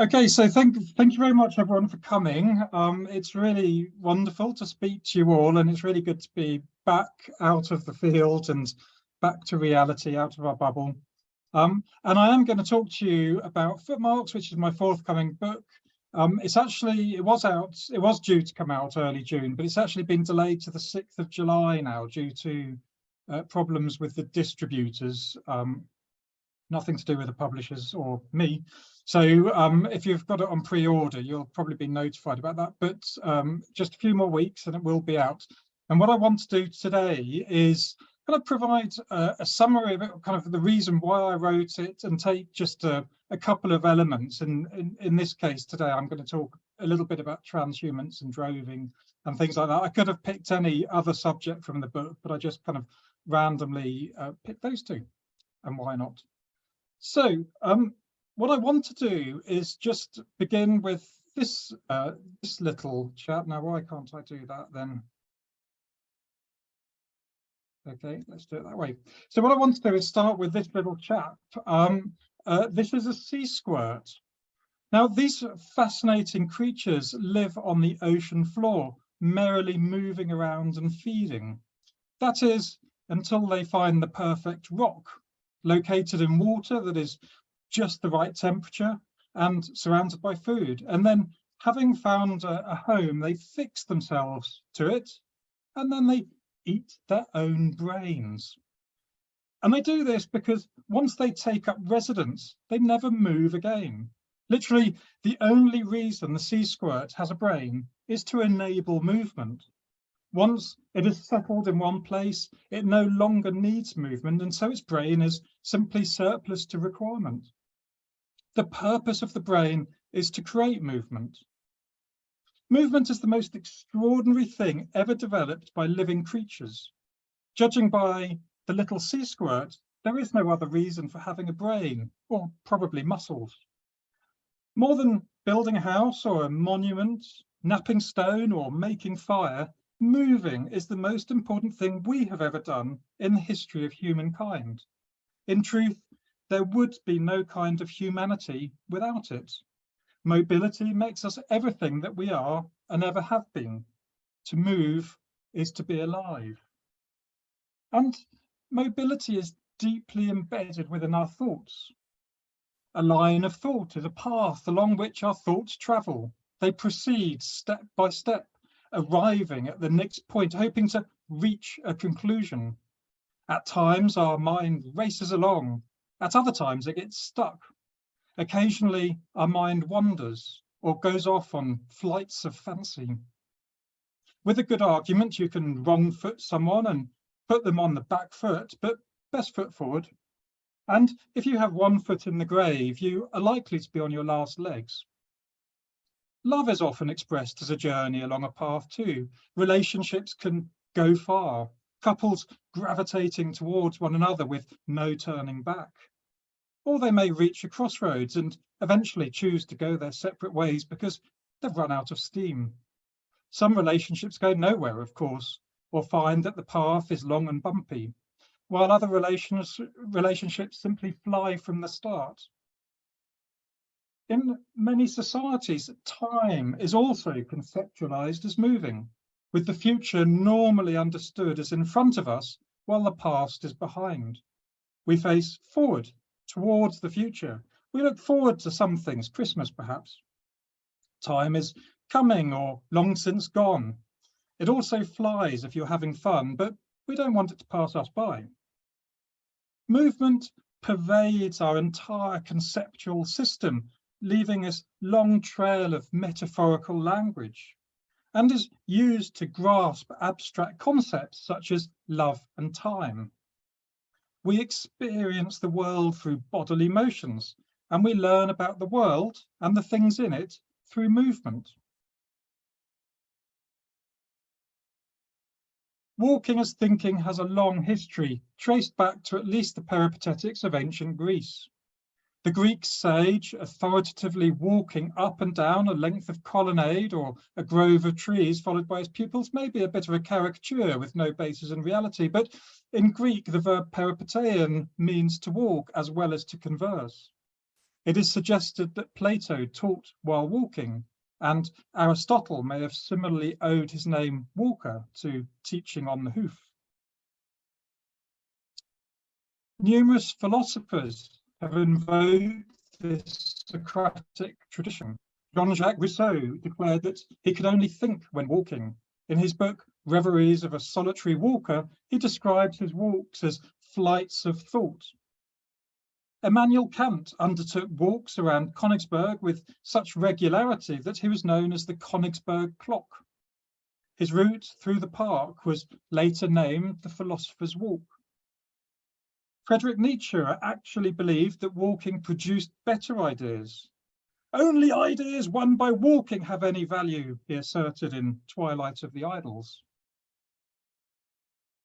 Okay, so thank you very much, everyone, for coming. It's really wonderful to speak to you all, and it's really good to be back out of the field and back to reality, out of our bubble. And I am going to talk to you about Footmarks, which is my forthcoming book. It was due to come out early June, but it's actually been delayed to the 6th of July now due to problems with the distributors. Nothing to do with the publishers or me. So if you've got it on pre-order, you'll probably be notified about that. But just a few more weeks and it will be out. And what I want to do today is kind of provide a summary of it, kind of the reason why I wrote it, and take just a couple of elements. And in this case today, I'm going to talk a little bit about transhumance and droving and things like that. I could have picked any other subject from the book, but I just kind of randomly picked those two. And why not? So what I want to do is just begin with this this little chat. Now, why can't I do that then? Okay, let's do it that way. So what I want to do is start with this little chap. This is a sea squirt. Now, these fascinating creatures live on the ocean floor, merrily moving around and feeding. That is, until they find the perfect rock, located in water that is just the right temperature and surrounded by food. And then, having found a home, they fix themselves to it, and then they eat their own brains. And they do this because once they take up residence, they never move again. Literally, the only reason the sea squirt has a brain is to enable movement. Once it is settled in one place, it no longer needs movement, and so its brain is simply surplus to requirement. The purpose of the brain is to create movement. Movement is the most extraordinary thing ever developed by living creatures. Judging by the little sea squirt, there is no other reason for having a brain, or probably muscles. More than building a house or a monument, knapping stone or making fire, moving is the most important thing we have ever done in the history of humankind. In truth, there would be no kind of humanity without it. Mobility makes us everything that we are and ever have been. To move is to be alive. And mobility is deeply embedded within our thoughts. A line of thought is a path along which our thoughts travel. They proceed step by step, arriving at the next point, hoping to reach a conclusion. At times, our mind races along. At other times, it gets stuck. Occasionally, our mind wanders or goes off on flights of fancy. With a good argument, you can wrong foot someone and put them on the back foot, but best foot forward. And if you have one foot in the grave, you are likely to be on your last legs. Love is often expressed as a journey along a path too. Relationships can go far, couples gravitating towards one another with no turning back. Or they may reach a crossroads and eventually choose to go their separate ways because they've run out of steam. Some relationships go nowhere, of course, or find that the path is long and bumpy, while other relationships simply fly from the start. In many societies, time is also conceptualized as moving, with the future normally understood as in front of us while the past is behind. We face forward towards the future. We look forward to some things, Christmas perhaps. Time is coming or long since gone. It also flies if you're having fun, but we don't want it to pass us by. Movement pervades our entire conceptual system, leaving this long trail of metaphorical language, and is used to grasp abstract concepts such as love and time. We experience the world through bodily motions, and we learn about the world and the things in it through movement. Walking as thinking has a long history, traced back to at least the peripatetics of ancient Greece. The Greek sage authoritatively walking up and down a length of colonnade or a grove of trees followed by his pupils may be a bit of a caricature with no basis in reality, but in Greek the verb peripatein means to walk as well as to converse. It is suggested that Plato taught while walking, and Aristotle may have similarly owed his name Walker to teaching on the hoof. Numerous philosophers have invoked this Socratic tradition. Jean-Jacques Rousseau declared that he could only think when walking. In his book, Reveries of a Solitary Walker, he describes his walks as flights of thought. Immanuel Kant undertook walks around Königsberg with such regularity that he was known as the Königsberg Clock. His route through the park was later named the Philosopher's Walk. Friedrich Nietzsche actually believed that walking produced better ideas. Only ideas won by walking have any value, he asserted in Twilight of the Idols.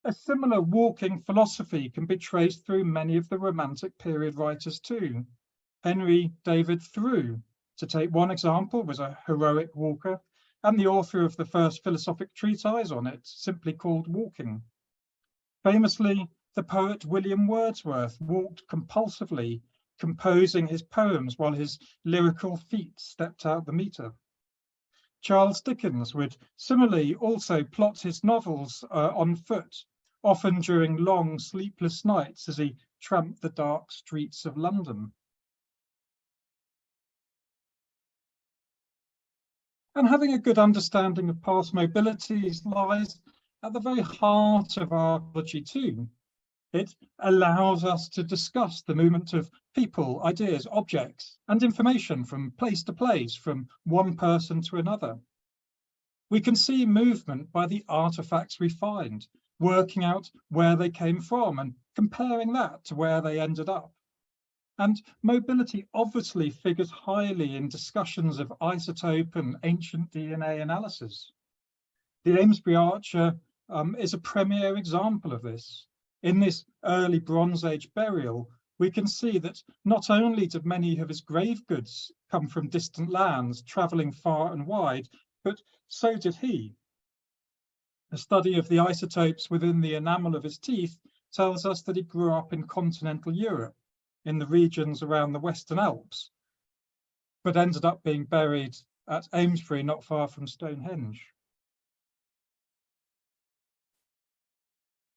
A similar walking philosophy can be traced through many of the Romantic period writers too. Henry David Thoreau, to take one example, was a heroic walker, and the author of the first philosophic treatise on it, simply called Walking. Famously, the poet William Wordsworth walked compulsively, composing his poems while his lyrical feet stepped out the meter. Charles Dickens would similarly also plot his novels on foot, often during long sleepless nights as he tramped the dark streets of London. And having a good understanding of past mobilities lies at the very heart of archaeology too. It allows us to discuss the movement of people, ideas, objects, and information from place to place, from one person to another. We can see movement by the artifacts we find, working out where they came from and comparing that to where they ended up. And mobility obviously figures highly in discussions of isotope and ancient DNA analysis. The Amesbury Archer is a premier example of this. In this early Bronze Age burial, we can see that not only did many of his grave goods come from distant lands, travelling far and wide, but so did he. A study of the isotopes within the enamel of his teeth tells us that he grew up in continental Europe, in the regions around the Western Alps, but ended up being buried at Amesbury, not far from Stonehenge.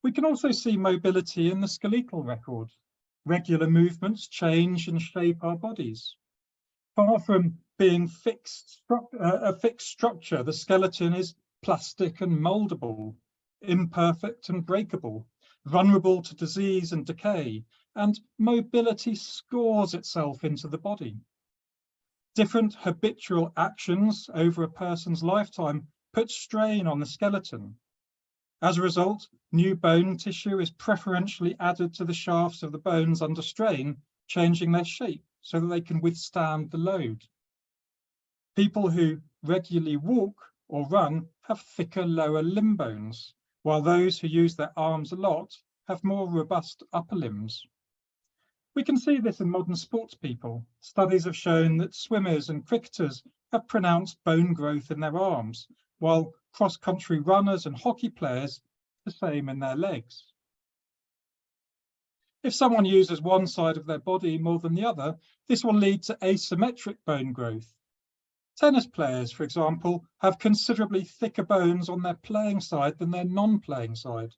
We can also see mobility in the skeletal record. Regular movements change and shape our bodies. Far from being a fixed structure, the skeleton is plastic and moldable, imperfect and breakable, vulnerable to disease and decay, and mobility scores itself into the body. Different habitual actions over a person's lifetime put strain on the skeleton. As a result, new bone tissue is preferentially added to the shafts of the bones under strain, changing their shape so that they can withstand the load. People who regularly walk or run have thicker lower limb bones, while those who use their arms a lot have more robust upper limbs. We can see this in modern sports people. Studies have shown that swimmers and cricketers have pronounced bone growth in their arms, while cross-country runners and hockey players the same in their legs. If someone uses one side of their body more than the other, this will lead to asymmetric bone growth. Tennis players, for example, have considerably thicker bones on their playing side than their non-playing side.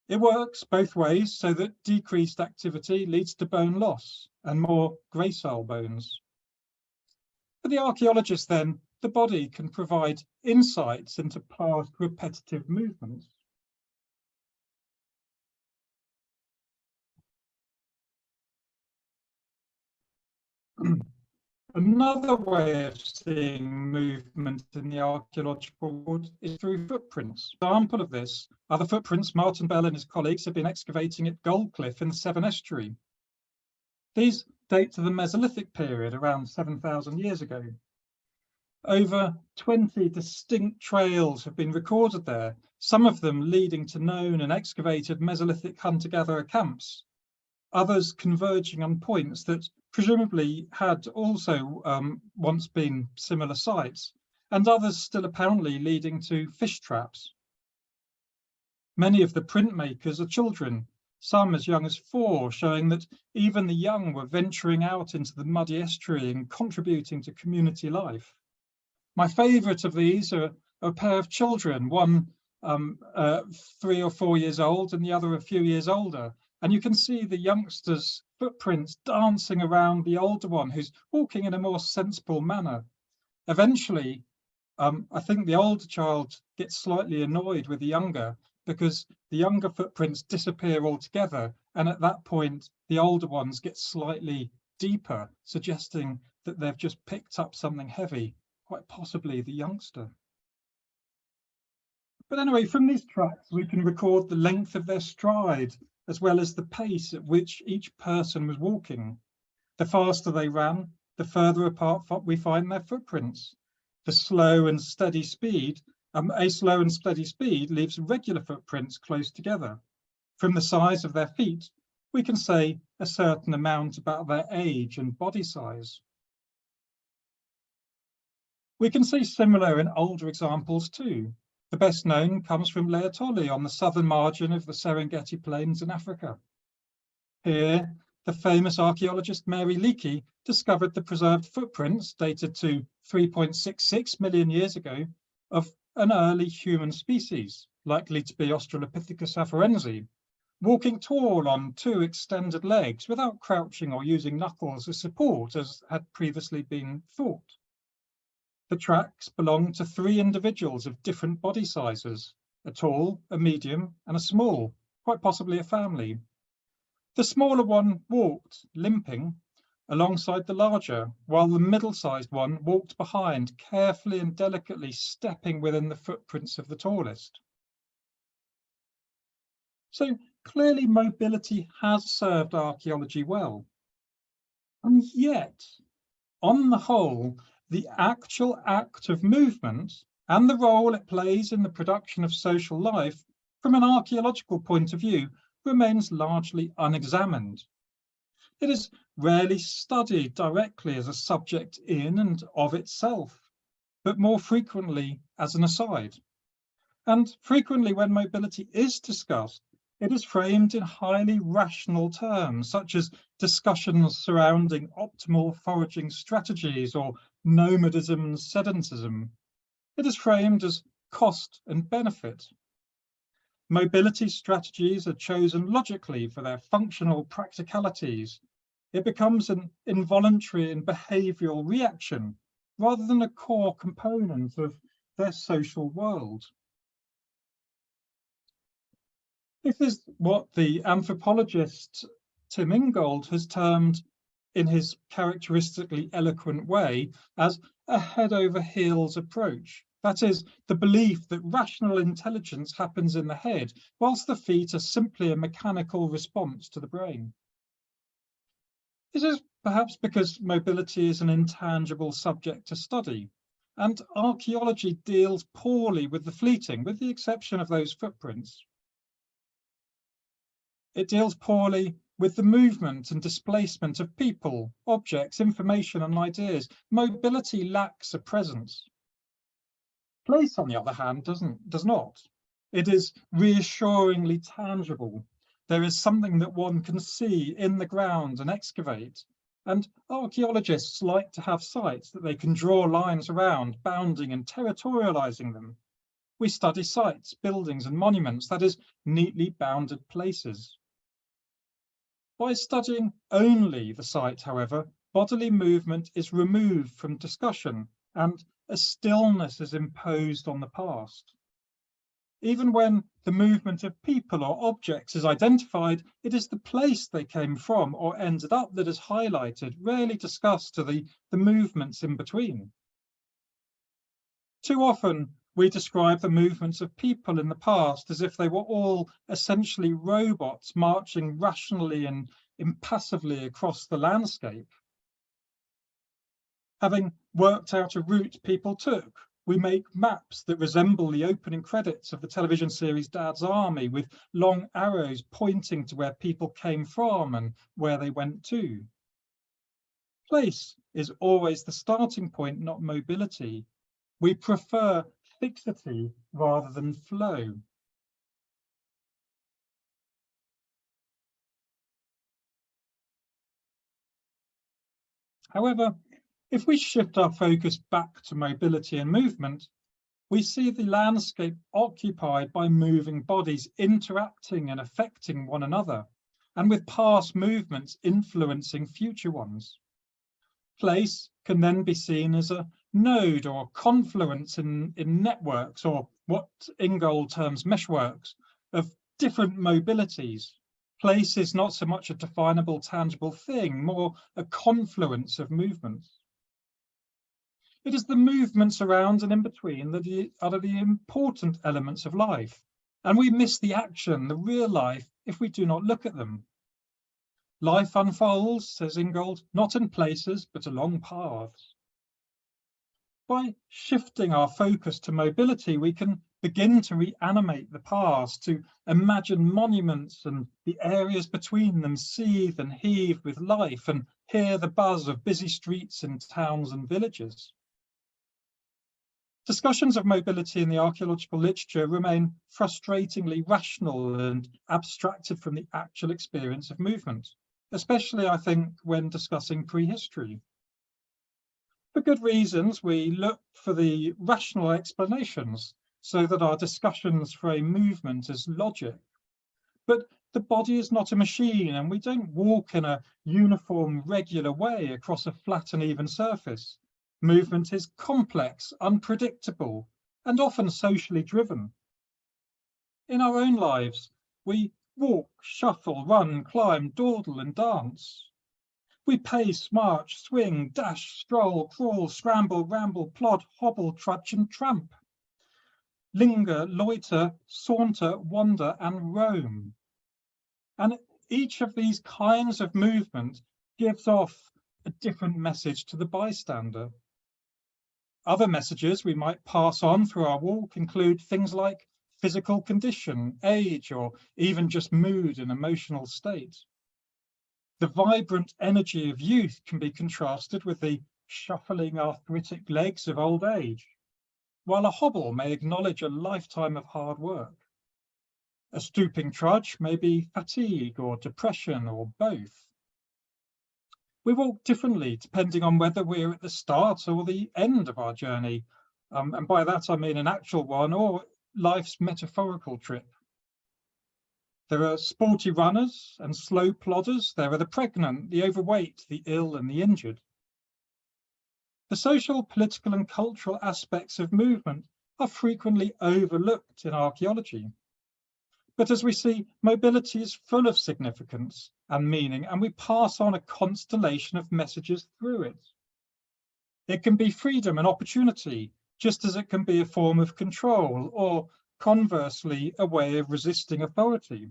It works both ways, so that decreased activity leads to bone loss and more gracile bones. For the archaeologist then, the body can provide insights into past repetitive movements. Another way of seeing movement in the archaeological world is through footprints. An example of this are the footprints Martin Bell and his colleagues have been excavating at Goldcliff in the Severn Estuary. These date to the Mesolithic period, around 7,000 years ago. Over 20 distinct trails have been recorded there, some of them leading to known and excavated Mesolithic hunter-gatherer camps, others converging on points that presumably had also once been similar sites, and others still apparently leading to fish traps. Many of the printmakers are children, some as young as 4, showing that even the young were venturing out into the muddy estuary and contributing to community life. My favourite of these are a pair of children, one 3 or 4 years old and the other a few years older. And you can see the youngster's footprints dancing around the older one who's walking in a more sensible manner. Eventually, I think the older child gets slightly annoyed with the younger because the younger footprints disappear altogether. And at that point, the older ones get slightly deeper, suggesting that they've just picked up something heavy, quite possibly the youngster. But anyway, from these tracks, we can record the length of their stride, as well as the pace at which each person was walking. The faster they ran, the further apart we find their footprints. A slow and steady speed leaves regular footprints close together. From the size of their feet, we can say a certain amount about their age and body size. We can see similar in older examples too. The best known comes from Laetoli on the southern margin of the Serengeti Plains in Africa. Here, the famous archaeologist Mary Leakey discovered the preserved footprints, dated to 3.66 million years ago, of an early human species, likely to be Australopithecus afarense, walking tall on 2 extended legs without crouching or using knuckles as support, as had previously been thought. The tracks belong to 3 individuals of different body sizes, a tall, a medium, and a small, quite possibly a family. The smaller one walked, limping, alongside the larger, while the middle-sized one walked behind, carefully and delicately stepping within the footprints of the tallest. So clearly mobility has served archaeology well. And yet, on the whole, the actual act of movement and the role it plays in the production of social life, from an archaeological point of view, remains largely unexamined. It is rarely studied directly as a subject in and of itself, but more frequently as an aside. And frequently when mobility is discussed, it is framed in highly rational terms, such as discussions surrounding optimal foraging strategies or nomadism and sedentism. It is framed as cost and benefit. Mobility strategies are chosen logically for their functional practicalities. It becomes an involuntary and behavioural reaction rather than a core component of their social world. This is what the anthropologist Tim Ingold has termed, in his characteristically eloquent way, as a head over heels approach. That is, the belief that rational intelligence happens in the head, whilst the feet are simply a mechanical response to the brain. This is perhaps because mobility is an intangible subject to study, and archaeology deals poorly with the fleeting, with the exception of those footprints. It deals poorly with the movement and displacement of people, objects, information, and ideas. Mobility lacks a presence. Place, on the other hand, does not. It is reassuringly tangible. There is something that one can see in the ground and excavate. And archaeologists like to have sites that they can draw lines around, bounding and territorializing them. We study sites, buildings, and monuments, that is, neatly bounded places. By studying only the site, however, bodily movement is removed from discussion and a stillness is imposed on the past. Even when the movement of people or objects is identified, it is the place they came from or ended up that is highlighted, rarely discussed to the movements in between. Too often, we describe the movements of people in the past as if they were all essentially robots marching rationally and impassively across the landscape. Having worked out a route people took, we make maps that resemble the opening credits of the television series Dad's Army, with long arrows pointing to where people came from and where they went to. Place is always the starting point, not mobility. We prefer fixity rather than flow. However, if we shift our focus back to mobility and movement, we see the landscape occupied by moving bodies interacting and affecting one another, and with past movements influencing future ones. Place can then be seen as a node or confluence in networks, or what Ingold terms meshworks, of different mobilities. Place is not so much a definable, tangible thing, more a confluence of movements. It is the movements around and in between that are the important elements of life, and we miss the action, the real life, if we do not look at them. Life unfolds, says Ingold, not in places, but along paths. By shifting our focus to mobility, we can begin to reanimate the past, to imagine monuments and the areas between them seethe and heave with life, and hear the buzz of busy streets in towns and villages. Discussions of mobility in the archaeological literature remain frustratingly rational and abstracted from the actual experience of movement, especially, I think, when discussing prehistory. For good reasons, we look for the rational explanations so that our discussions frame movement as logic. But the body is not a machine, and we don't walk in a uniform, regular way across a flat and even surface. Movement is complex, unpredictable, and often socially driven. In our own lives, we walk, shuffle, run, climb, dawdle, and dance. We pace, march, swing, dash, stroll, crawl, scramble, ramble, plod, hobble, trudge, and tramp. Linger, loiter, saunter, wander, and roam. And each of these kinds of movement gives off a different message to the bystander. Other messages we might pass on through our walk include things like physical condition, age, or even just mood and emotional state. The vibrant energy of youth can be contrasted with the shuffling arthritic legs of old age, while a hobble may acknowledge a lifetime of hard work. A stooping trudge may be fatigue or depression or both. We walk differently depending on whether we're at the start or the end of our journey, and by that I mean an actual one or life's metaphorical trip. There are sporty runners and slow plodders. There are the pregnant, the overweight, the ill, and the injured. The social, political, and cultural aspects of movement are frequently overlooked in archaeology. But as we see, mobility is full of significance and meaning, and we pass on a constellation of messages through it. It can be freedom and opportunity, just as it can be a form of control, or conversely, a way of resisting authority.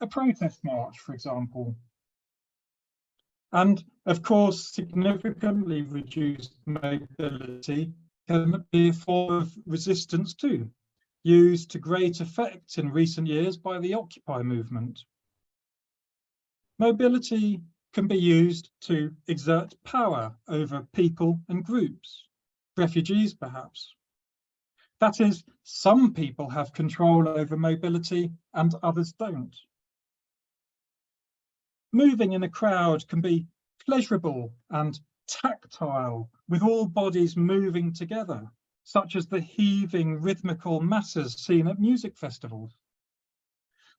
A protest march, for example. And of course, significantly reduced mobility can be a form of resistance too, used to great effect in recent years by the Occupy movement. Mobility can be used to exert power over people and groups, refugees perhaps. That is, some people have control over mobility and others don't. Moving in a crowd can be pleasurable and tactile, with all bodies moving together, such as the heaving rhythmical masses seen at music festivals.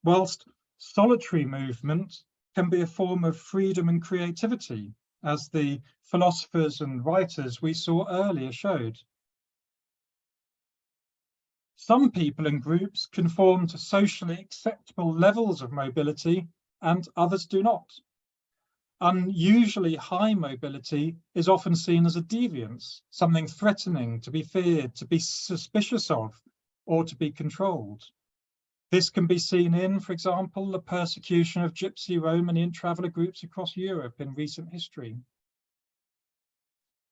Whilst solitary movement can be a form of freedom and creativity, as the philosophers and writers we saw earlier showed. Some people and groups conform to socially acceptable levels of mobility, and others do not. Unusually high mobility is often seen as a deviance, something threatening, to be feared, to be suspicious of, or to be controlled. This can be seen in, for example, the persecution of Gypsy, Romani, and traveller groups across Europe in recent history.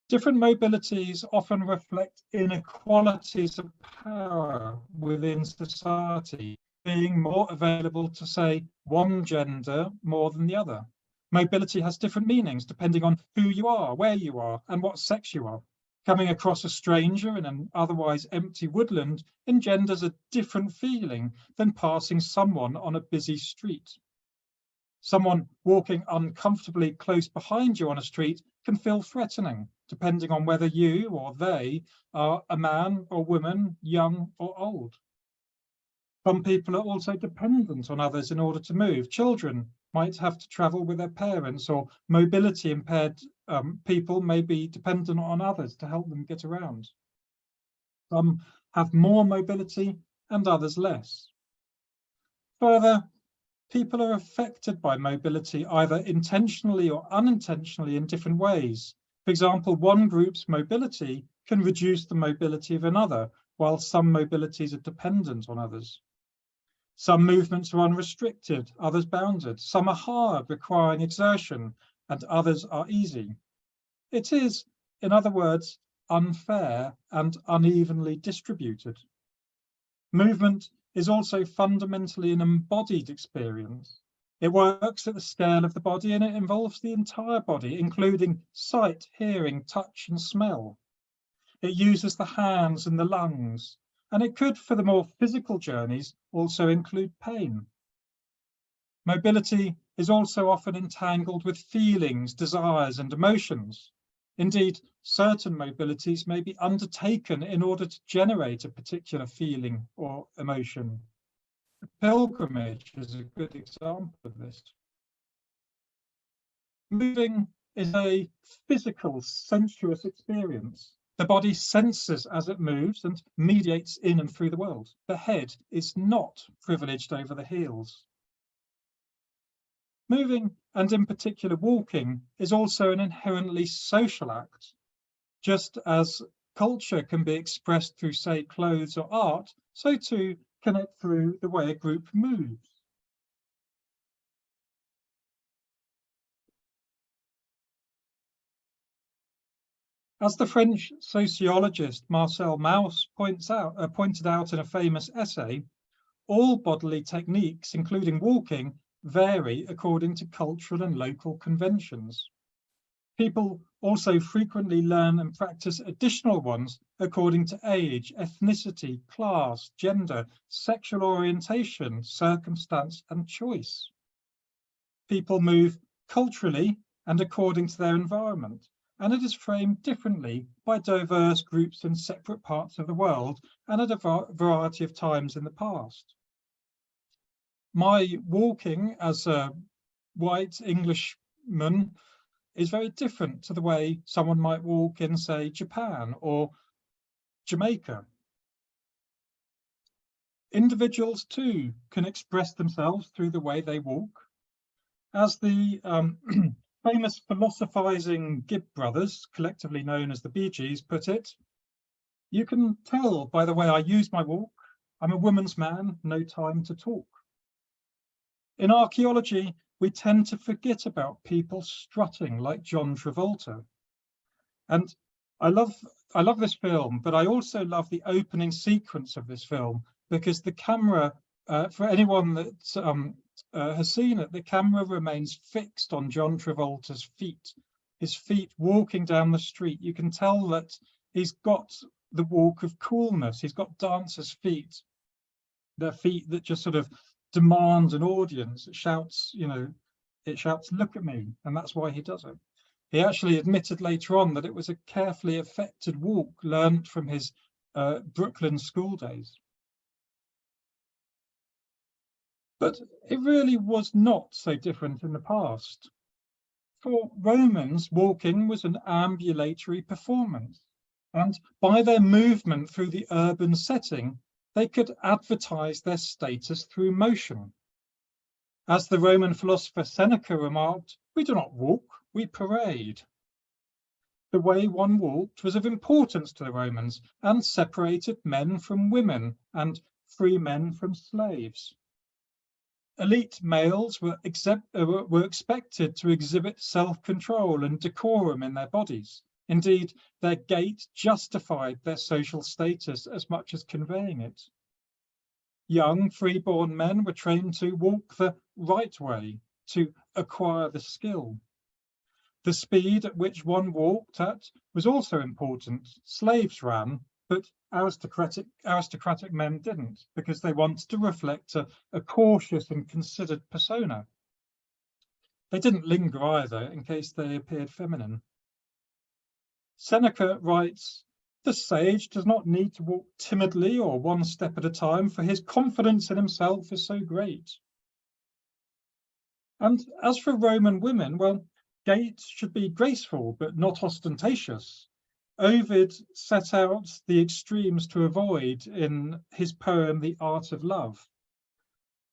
Different mobilities often reflect inequalities of power within society, being more available to, say, one gender more than the other. Mobility has different meanings depending on who you are, where you are, and what sex you are. Coming across a stranger in an otherwise empty woodland engenders a different feeling than passing someone on a busy street. Someone walking uncomfortably close behind you on a street can feel threatening, depending on whether you or they are a man or woman, young or old. Some people are also dependent on others in order to move. Children might have to travel with their parents, or mobility impaired people may be dependent on others to help them get around. Some have more mobility and others less. Further, people are affected by mobility either intentionally or unintentionally in different ways. For example, one group's mobility can reduce the mobility of another, while some mobilities are dependent on others. Some movements are unrestricted, others bounded. Some are hard, requiring exertion, and others are easy. It is, in other words, unfair and unevenly distributed. Movement is also fundamentally an embodied experience. It works at the scale of the body and it involves the entire body, including sight, hearing, touch, and smell. It uses the hands and the lungs, and it could, for the more physical journeys, also include pain. Mobility is also often entangled with feelings, desires, and emotions. Indeed, certain mobilities may be undertaken in order to generate a particular feeling or emotion. A pilgrimage is a good example of this. Moving is a physical, sensuous experience. The body senses as it moves and mediates in and through the world. The head is not privileged over the heels. Moving, and in particular walking, is also an inherently social act. Just as culture can be expressed through, say, clothes or art, so too can it through the way a group moves. As the French sociologist Marcel Mauss pointed out in a famous essay, all bodily techniques, including walking, vary according to cultural and local conventions. People also frequently learn and practice additional ones according to age, ethnicity, class, gender, sexual orientation, circumstance, and choice. People move culturally and according to their environment, and it is framed differently by diverse groups in separate parts of the world and at a variety of times in the past. My walking as a white Englishman is very different to the way someone might walk in, say, Japan or Jamaica. Individuals too can express themselves through the way they walk. As the famous philosophizing Gibb brothers, collectively known as the Bee Gees, put it, "You can tell by the way I use my walk, I'm a woman's man, no time to talk." In archaeology, we tend to forget about people strutting like John Travolta. And I love this film, but I also love the opening sequence of this film, because the camera, for anyone that has seen it, the camera remains fixed on John Travolta's feet, his feet walking down the street. You can tell that he's got the walk of coolness. He's got dancer's feet. They're feet that just sort of demand an audience. It shouts, it shouts, "Look at me," and that's why he does it. He actually admitted later on that it was a carefully affected walk learnt from his Brooklyn school days. But it really was not so different in the past. For Romans, walking was an ambulatory performance, and by their movement through the urban setting, they could advertise their status through motion. As the Roman philosopher Seneca remarked, "We do not walk, we parade." The way one walked was of importance to the Romans and separated men from women and free men from slaves. Elite males were expected to exhibit self-control and decorum in their bodies. Indeed, their gait justified their social status as much as conveying it. Young, freeborn men were trained to walk the right way, to acquire the skill. The speed at which one walked at was also important. Slaves ran, but aristocratic men didn't, because they wanted to reflect a cautious and considered persona. They didn't linger either, in case they appeared feminine. Seneca writes, "The sage does not need to walk timidly or one step at a time, for his confidence in himself is so great." And as for Roman women, well, gait should be graceful but not ostentatious. Ovid set out the extremes to avoid in his poem The Art of Love.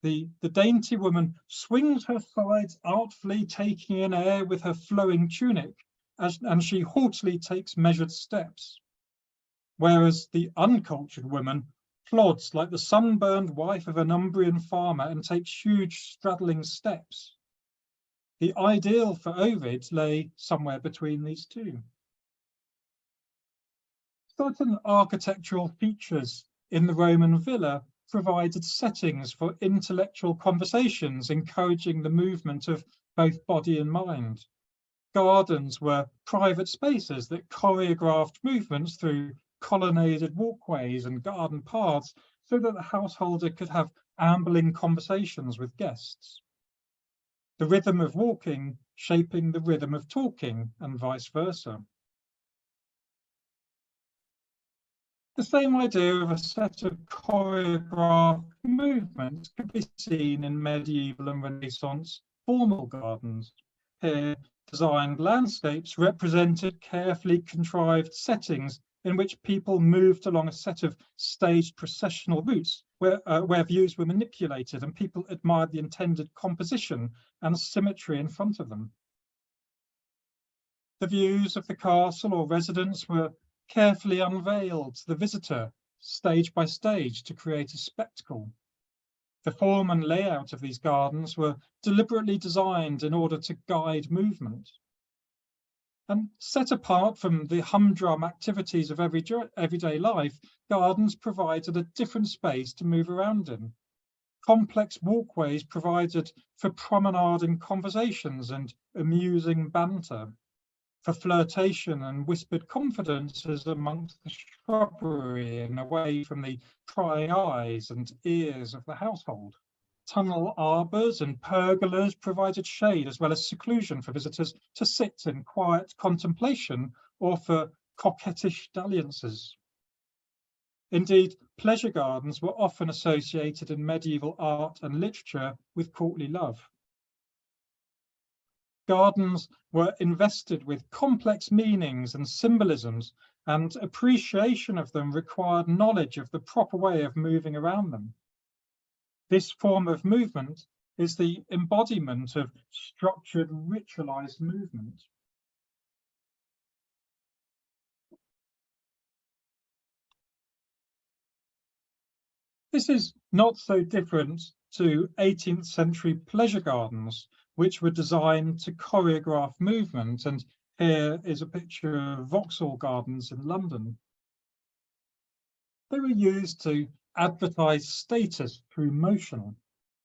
The dainty woman swings her sides artfully, taking in air with her flowing tunic, and she haughtily takes measured steps. Whereas the uncultured woman plods like the sunburned wife of an Umbrian farmer and takes huge straddling steps. The ideal for Ovid lay somewhere between these two. Certain architectural features in the Roman villa provided settings for intellectual conversations, encouraging the movement of both body and mind. Gardens were private spaces that choreographed movements through colonnaded walkways and garden paths so that the householder could have ambling conversations with guests. The rhythm of walking shaping the rhythm of talking and vice versa. The same idea of a set of choreographed movements could be seen in medieval and Renaissance formal gardens. Here, designed landscapes represented carefully contrived settings in which people moved along a set of staged processional routes where views were manipulated and people admired the intended composition and symmetry in front of them. The views of the castle or residence were carefully unveiled to the visitor, stage by stage, to create a spectacle. The form and layout of these gardens were deliberately designed in order to guide movement. And set apart from the humdrum activities of everyday life, gardens provided a different space to move around in. Complex walkways provided for promenading conversations and amusing banter, for flirtation and whispered confidences amongst the shrubbery and away from the prying eyes and ears of the household. Tunnel arbours and pergolas provided shade as well as seclusion for visitors to sit in quiet contemplation or for coquettish dalliances. Indeed, pleasure gardens were often associated in medieval art and literature with courtly love. Gardens were invested with complex meanings and symbolisms, and appreciation of them required knowledge of the proper way of moving around them. This form of movement is the embodiment of structured, ritualized movement. This is not so different to 18th century pleasure gardens, which were designed to choreograph movement. And here is a picture of Vauxhall Gardens in London. They were used to advertise status through motion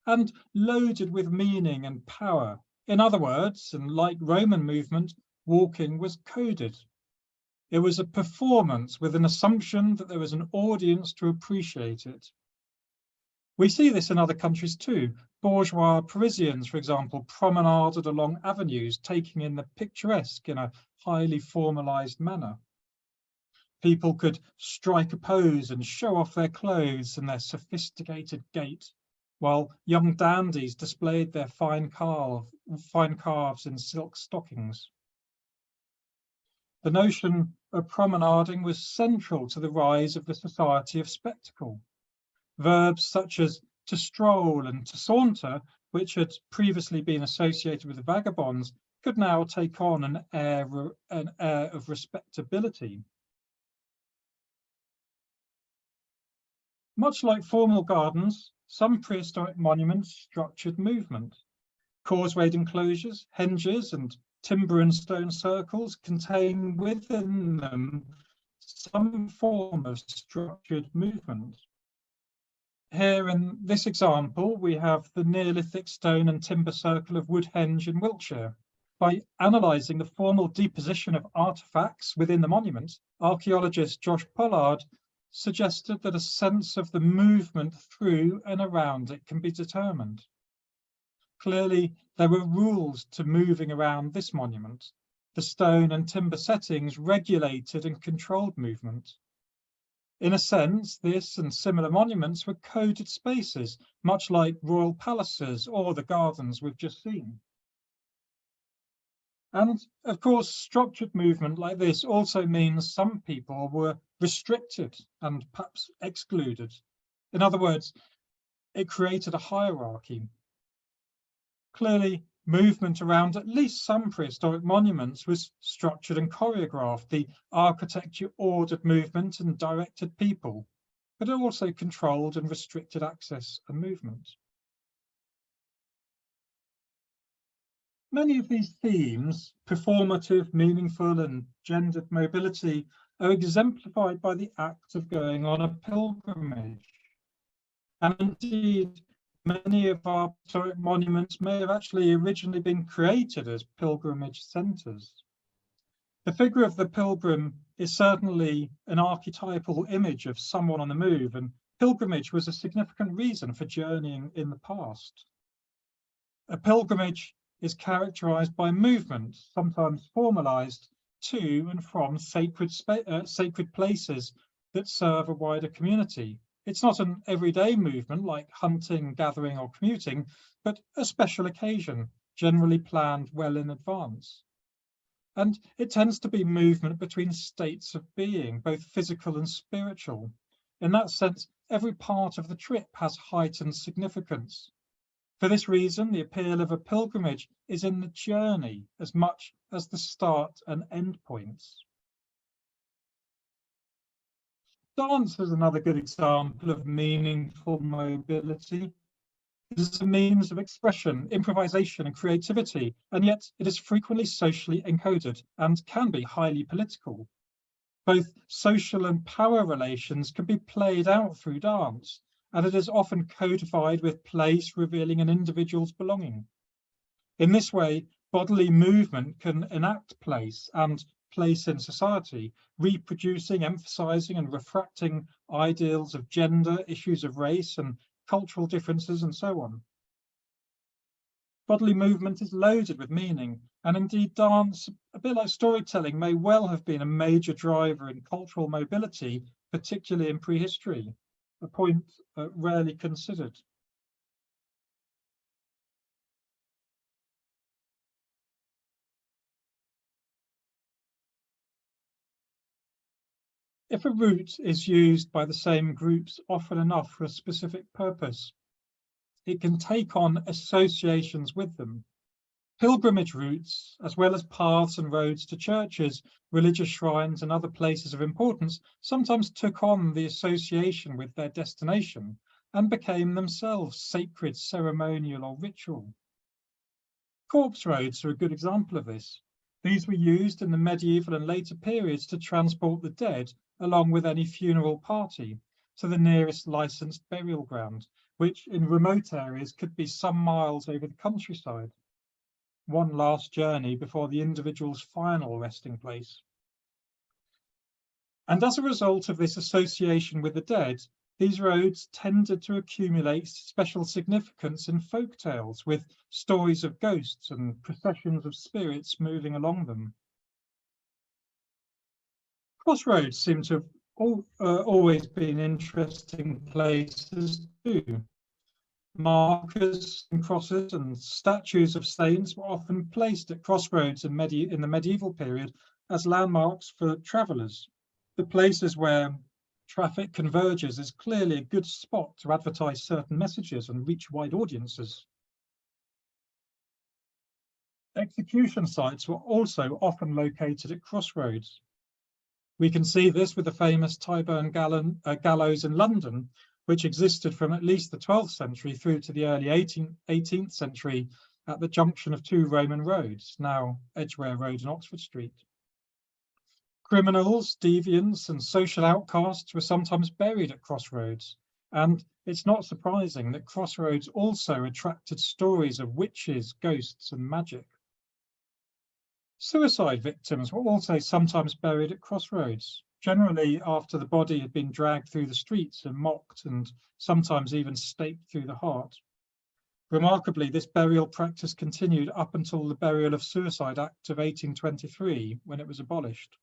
and loaded with meaning and power. In other words, and like Roman movement, walking was coded. It was a performance with an assumption that there was an audience to appreciate it. We see this in other countries too. Bourgeois Parisians, for example, promenaded along avenues, taking in the picturesque in a highly formalized manner. People could strike a pose and show off their clothes and their sophisticated gait, while young dandies displayed their fine calves in silk stockings. The notion of promenading was central to the rise of the society of spectacle. Verbs such as to stroll and to saunter, which had previously been associated with the vagabonds, could now take on an air of respectability. Much like formal gardens, some prehistoric monuments structured movement. Causewayed enclosures, henges, and timber and stone circles contain within them some form of structured movement. Here in this example, we have the Neolithic stone and timber circle of Woodhenge in Wiltshire. By analysing the formal deposition of artefacts within the monument, archaeologist Josh Pollard suggested that a sense of the movement through and around it can be determined. Clearly, there were rules to moving around this monument. the stone and timber settings regulated and controlled movement. In a sense, this and similar monuments were coded spaces, much like royal palaces or the gardens we've just seen. And of course, structured movement like this also means some people were restricted and perhaps excluded. In other words, it created a hierarchy. Clearly, movement around at least some prehistoric monuments was structured and choreographed. The architecture ordered movement and directed people, but it also controlled and restricted access and movement. Many of these themes, performative, meaningful, and gendered mobility, are exemplified by the act of going on a pilgrimage. And indeed, many of our historic monuments may have actually originally been created as pilgrimage centres. The figure of the pilgrim is certainly an archetypal image of someone on the move, and pilgrimage was a significant reason for journeying in the past. A pilgrimage is characterised by movement, sometimes formalised, to and from sacred places that serve a wider community. It's not an everyday movement like hunting, gathering, or commuting, but a special occasion, generally planned well in advance. And it tends to be movement between states of being, both physical and spiritual. In that sense, every part of the trip has heightened significance. For this reason, the appeal of a pilgrimage is in the journey as much as the start and end points. Dance is another good example of meaningful mobility. It is a means of expression, improvisation, and creativity, and yet it is frequently socially encoded and can be highly political. Both social and power relations can be played out through dance, and it is often codified with place, revealing an individual's belonging. In this way, bodily movement can enact place and place in society, reproducing, emphasizing, and refracting ideals of gender, issues of race, and cultural differences, and so on. Bodily movement is loaded with meaning, and indeed dance, a bit like storytelling, may well have been a major driver in cultural mobility, particularly in prehistory, a point rarely considered. If a route is used by the same groups often enough for a specific purpose, it can take on associations with them. Pilgrimage routes, as well as paths and roads to churches, religious shrines, and other places of importance, sometimes took on the association with their destination and became themselves sacred, ceremonial, or ritual. Corpse roads are a good example of this. These were used in the medieval and later periods to transport the dead, along with any funeral party, to the nearest licensed burial ground, which in remote areas could be some miles over the countryside. One last journey before the individual's final resting place. And as a result of this association with the dead, these roads tended to accumulate special significance in folk tales, with stories of ghosts and processions of spirits moving along them. Crossroads seem to have always been interesting places too. Markers and crosses and statues of saints were often placed at crossroads in the medieval period as landmarks for travellers. The places where traffic converges is clearly a good spot to advertise certain messages and reach wide audiences. Execution sites were also often located at crossroads. We can see this with the famous Tyburn gallows in London, which existed from at least the 12th century through to the early 18th century at the junction of two Roman roads, now Edgware Road and Oxford Street. Criminals, deviants, and social outcasts were sometimes buried at crossroads, and it's not surprising that crossroads also attracted stories of witches, ghosts, and magic. Suicide victims were also sometimes buried at crossroads, generally after the body had been dragged through the streets and mocked and sometimes even staked through the heart. Remarkably, this burial practice continued up until the Burial of Suicide Act of 1823, when it was abolished.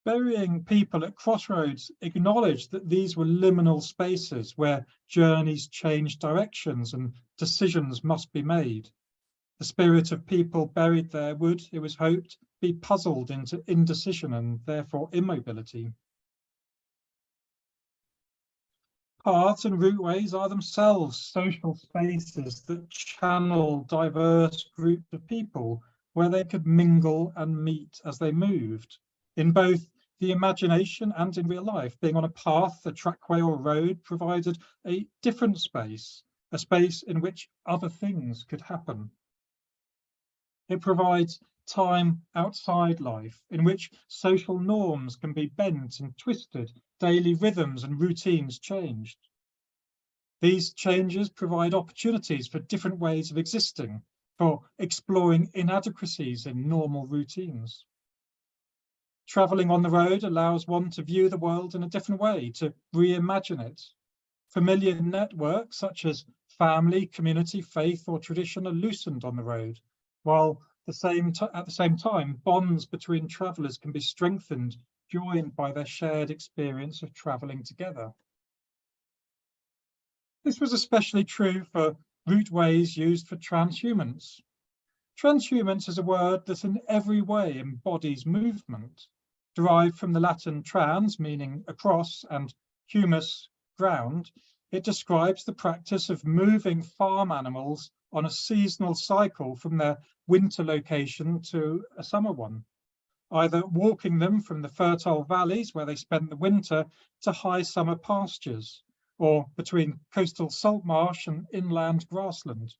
Burying people at crossroads acknowledged that these were liminal spaces where journeys changed directions and decisions must be made. The spirit of people buried there would, it was hoped, be puzzled into indecision and therefore immobility. Paths and routeways are themselves social spaces that channel diverse groups of people where they could mingle and meet as they moved, in both the imagination and in real life. Being on a path, a trackway or road provided a different space, a space in which other things could happen. It provides time outside life, in which social norms can be bent and twisted, daily rhythms and routines changed. These changes provide opportunities for different ways of existing, for exploring inadequacies in normal routines. Travelling on the road allows one to view the world in a different way, to reimagine it. Familiar networks such as family, community, faith, or tradition are loosened on the road, while at the same time, bonds between travellers can be strengthened, joined by their shared experience of travelling together. This was especially true for routeways used for transhumance. Transhumance is a word that in every way embodies movement, derived from the Latin trans, meaning across, and humus, ground. It describes the practice of moving farm animals on a seasonal cycle from their winter location to a summer one, either walking them from the fertile valleys where they spent the winter to high summer pastures, or between coastal salt marsh and inland grassland.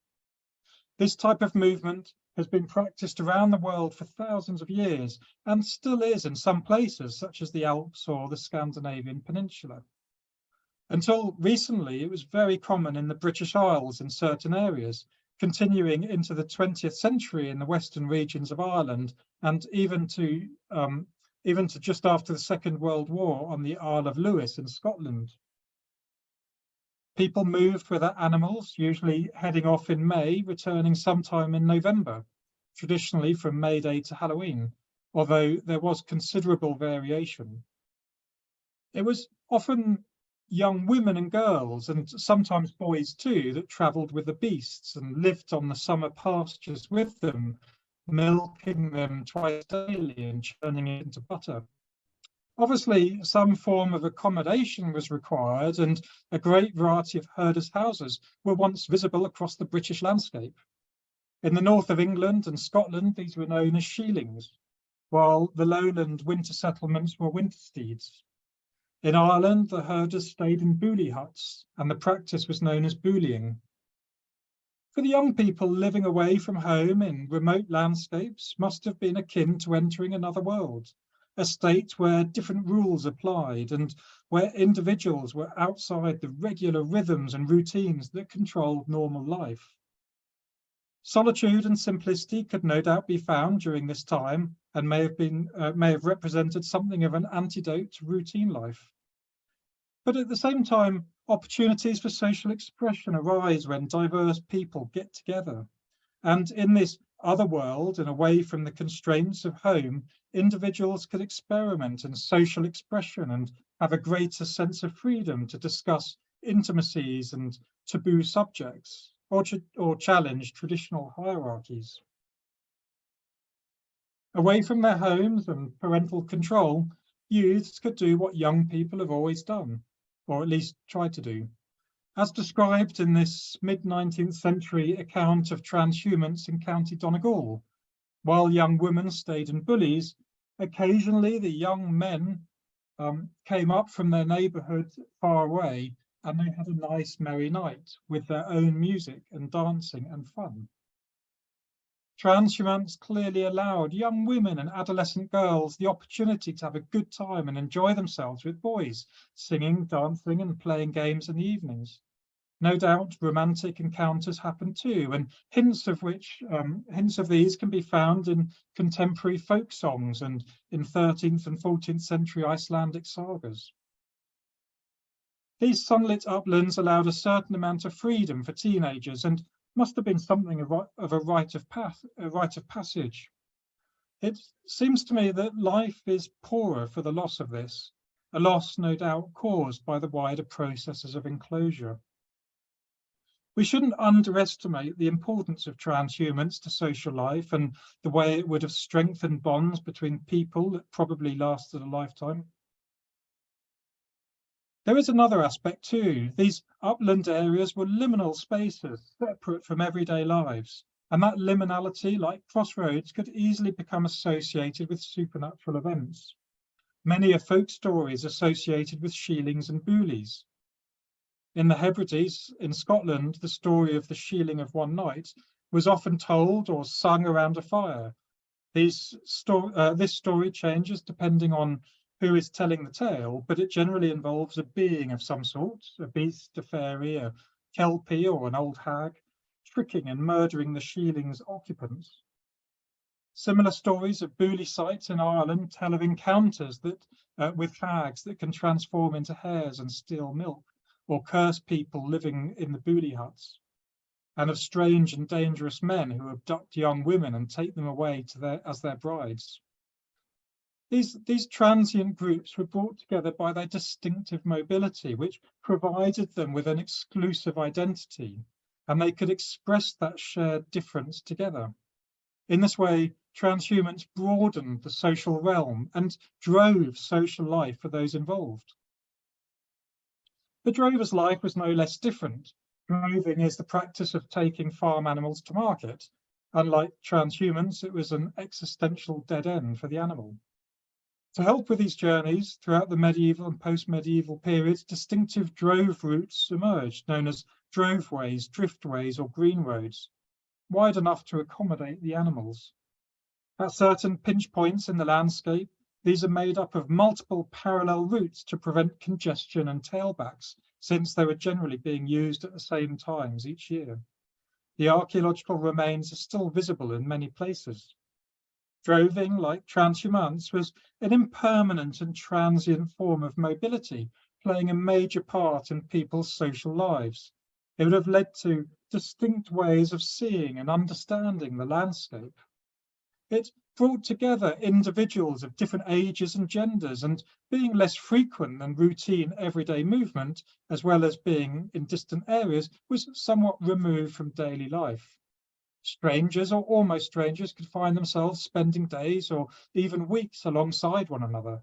This type of movement has been practiced around the world for thousands of years and still is in some places, such as the Alps or the Scandinavian peninsula. Until recently, it was very common in the British Isles in certain areas, continuing into the 20th century in the western regions of Ireland, and even to just after the Second World War on the Isle of Lewis in Scotland. People moved with their animals, usually heading off in May, returning sometime in November, traditionally from May Day to Halloween, although there was considerable variation. It was often young women and girls, and sometimes boys too, that travelled with the beasts and lived on the summer pastures with them, milking them twice daily and churning it into butter. Obviously, some form of accommodation was required, and a great variety of herders' houses were once visible across the British landscape. In the north of England and Scotland, these were known as sheelings, while the lowland winter settlements were wintersteads. In Ireland, the herders stayed in boolie huts, and the practice was known as boolieing. For the young people living away from home in remote landscapes must have been akin to entering another world, a state where different rules applied and where individuals were outside the regular rhythms and routines that controlled normal life. Solitude and simplicity could no doubt be found during this time and may have represented something of an antidote to routine life. But at the same time, opportunities for social expression arise when diverse people get together. And in this other world and away from the constraints of home, individuals could experiment in social expression and have a greater sense of freedom to discuss intimacies and taboo subjects, or challenge traditional hierarchies. Away from their homes and parental control, youths could do what young people have always done, or at least tried to do. As described in this mid-19th century account of transhumance in County Donegal, while young women stayed in bullies, occasionally the young men came up from their neighbourhood far away, and they had a nice merry night with their own music and dancing and fun. Transhumance clearly allowed young women and adolescent girls the opportunity to have a good time and enjoy themselves with boys, singing, dancing, and playing games in the evenings. No doubt romantic encounters happened too, and hints of these can be found in contemporary folk songs and in 13th and 14th century Icelandic sagas. These sunlit uplands allowed a certain amount of freedom for teenagers and must have been something of a rite of passage. It seems to me that life is poorer for the loss of this, a loss no doubt caused by the wider processes of enclosure. We shouldn't underestimate the importance of transhumance to social life and the way it would have strengthened bonds between people that probably lasted a lifetime. There is another aspect too. These upland areas were liminal spaces, separate from everyday lives, and that liminality, like crossroads, could easily become associated with supernatural events. Many are folk stories associated with sheilings and boolies. In the Hebrides in Scotland, the story of the sheiling of one night was often told or sung around a fire. This story changes depending on who is telling the tale, but it generally involves a being of some sort, a beast, a fairy, a kelpie, or an old hag, tricking and murdering the sheiling's occupants. Similar stories of booley sites in Ireland tell of encounters with hags that can transform into hares and steal milk, or curse people living in the booley huts, and of strange and dangerous men who abduct young women and take them away as their brides. These transient groups were brought together by their distinctive mobility, which provided them with an exclusive identity, and they could express that shared difference together. In this way, transhumance broadened the social realm and drove social life for those involved. The drover's life was no less different. Droving is the practice of taking farm animals to market. Unlike transhumance, it was an existential dead end for the animal. To help with these journeys, throughout the medieval and post-medieval periods, distinctive drove routes emerged, known as droveways, driftways, or green roads, wide enough to accommodate the animals. At certain pinch points in the landscape, these are made up of multiple parallel routes to prevent congestion and tailbacks, since they were generally being used at the same times each year. The archaeological remains are still visible in many places. Droving, like transhumance, was an impermanent and transient form of mobility, playing a major part in people's social lives. It would have led to distinct ways of seeing and understanding the landscape. It brought together individuals of different ages and genders, and being less frequent than routine everyday movement, as well as being in distant areas, was somewhat removed from daily life. Strangers or almost strangers could find themselves spending days or even weeks alongside one another,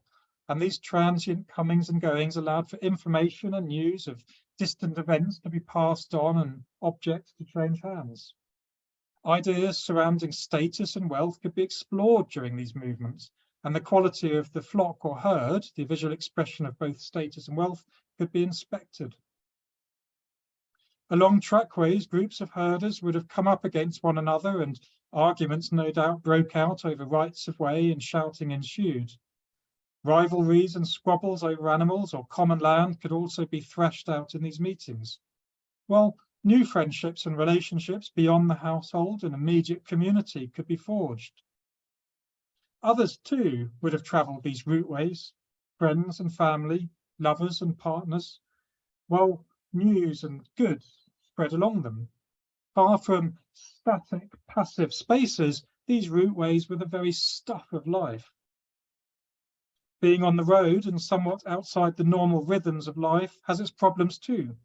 and these transient comings and goings allowed for information and news of distant events to be passed on and objects to change hands. Ideas surrounding status and wealth could be explored during these movements, and the quality of the flock or herd, the visual expression of both status and wealth, could be inspected. Along trackways, groups of herders would have come up against one another, and arguments no doubt broke out over rights of way, and shouting ensued. Rivalries and squabbles over animals or common land could also be thrashed out in these meetings, while new friendships and relationships beyond the household and immediate community could be forged. Others too would have travelled these routeways, friends and family, lovers and partners, while news and goods spread along them. Far from static, passive spaces, these routeways were the very stuff of life. Being on the road and somewhat outside the normal rhythms of life has its problems too.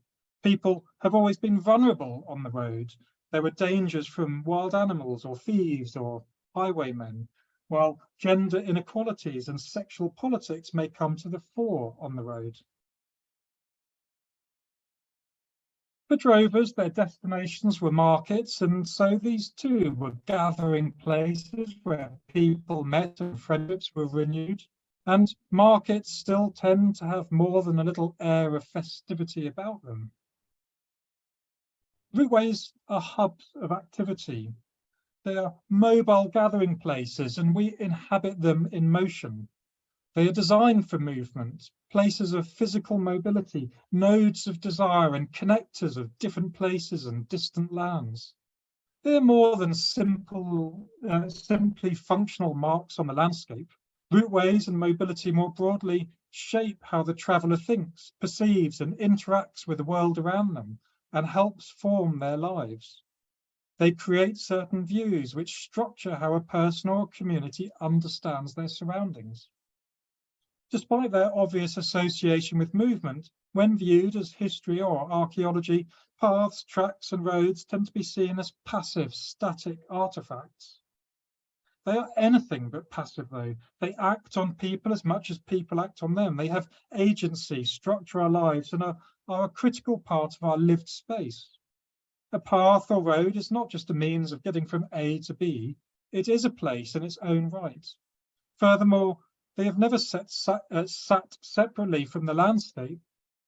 People have always been vulnerable on the road. There were dangers from wild animals or thieves or highwaymen, while gender inequalities and sexual politics may come to the fore on the road. For drovers, their destinations were markets, and so these too were gathering places where people met and friendships were renewed. And markets still tend to have more than a little air of festivity about them. Routeways are hubs of activity. They are mobile gathering places, and we inhabit them in motion. They are designed for movement, places of physical mobility, nodes of desire, and connectors of different places and distant lands. They are more than simply functional marks on the landscape. Routeways and mobility more broadly shape how the traveller thinks, perceives and interacts with the world around them and helps form their lives. They create certain views which structure how a person or a community understands their surroundings. Despite their obvious association with movement, when viewed as history or archaeology, paths, tracks and roads tend to be seen as passive, static artifacts. They are anything but passive, though. They act on people as much as people act on them. They have agency, structure our lives, and are a critical part of our lived space. A path or road is not just a means of getting from A to B, it is a place in its own right. Furthermore, they have never sat separately from the landscape,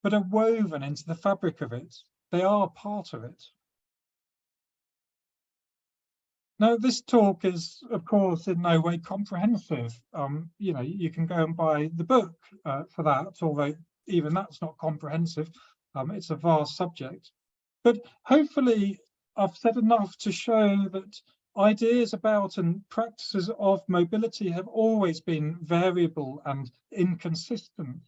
but are woven into the fabric of it. They are part of it. Now, this talk is, of course, in no way comprehensive. You know, you can go and buy the book for that, although even that's not comprehensive. It's a vast subject. But hopefully I've said enough to show that ideas about and practices of mobility have always been variable and inconsistent.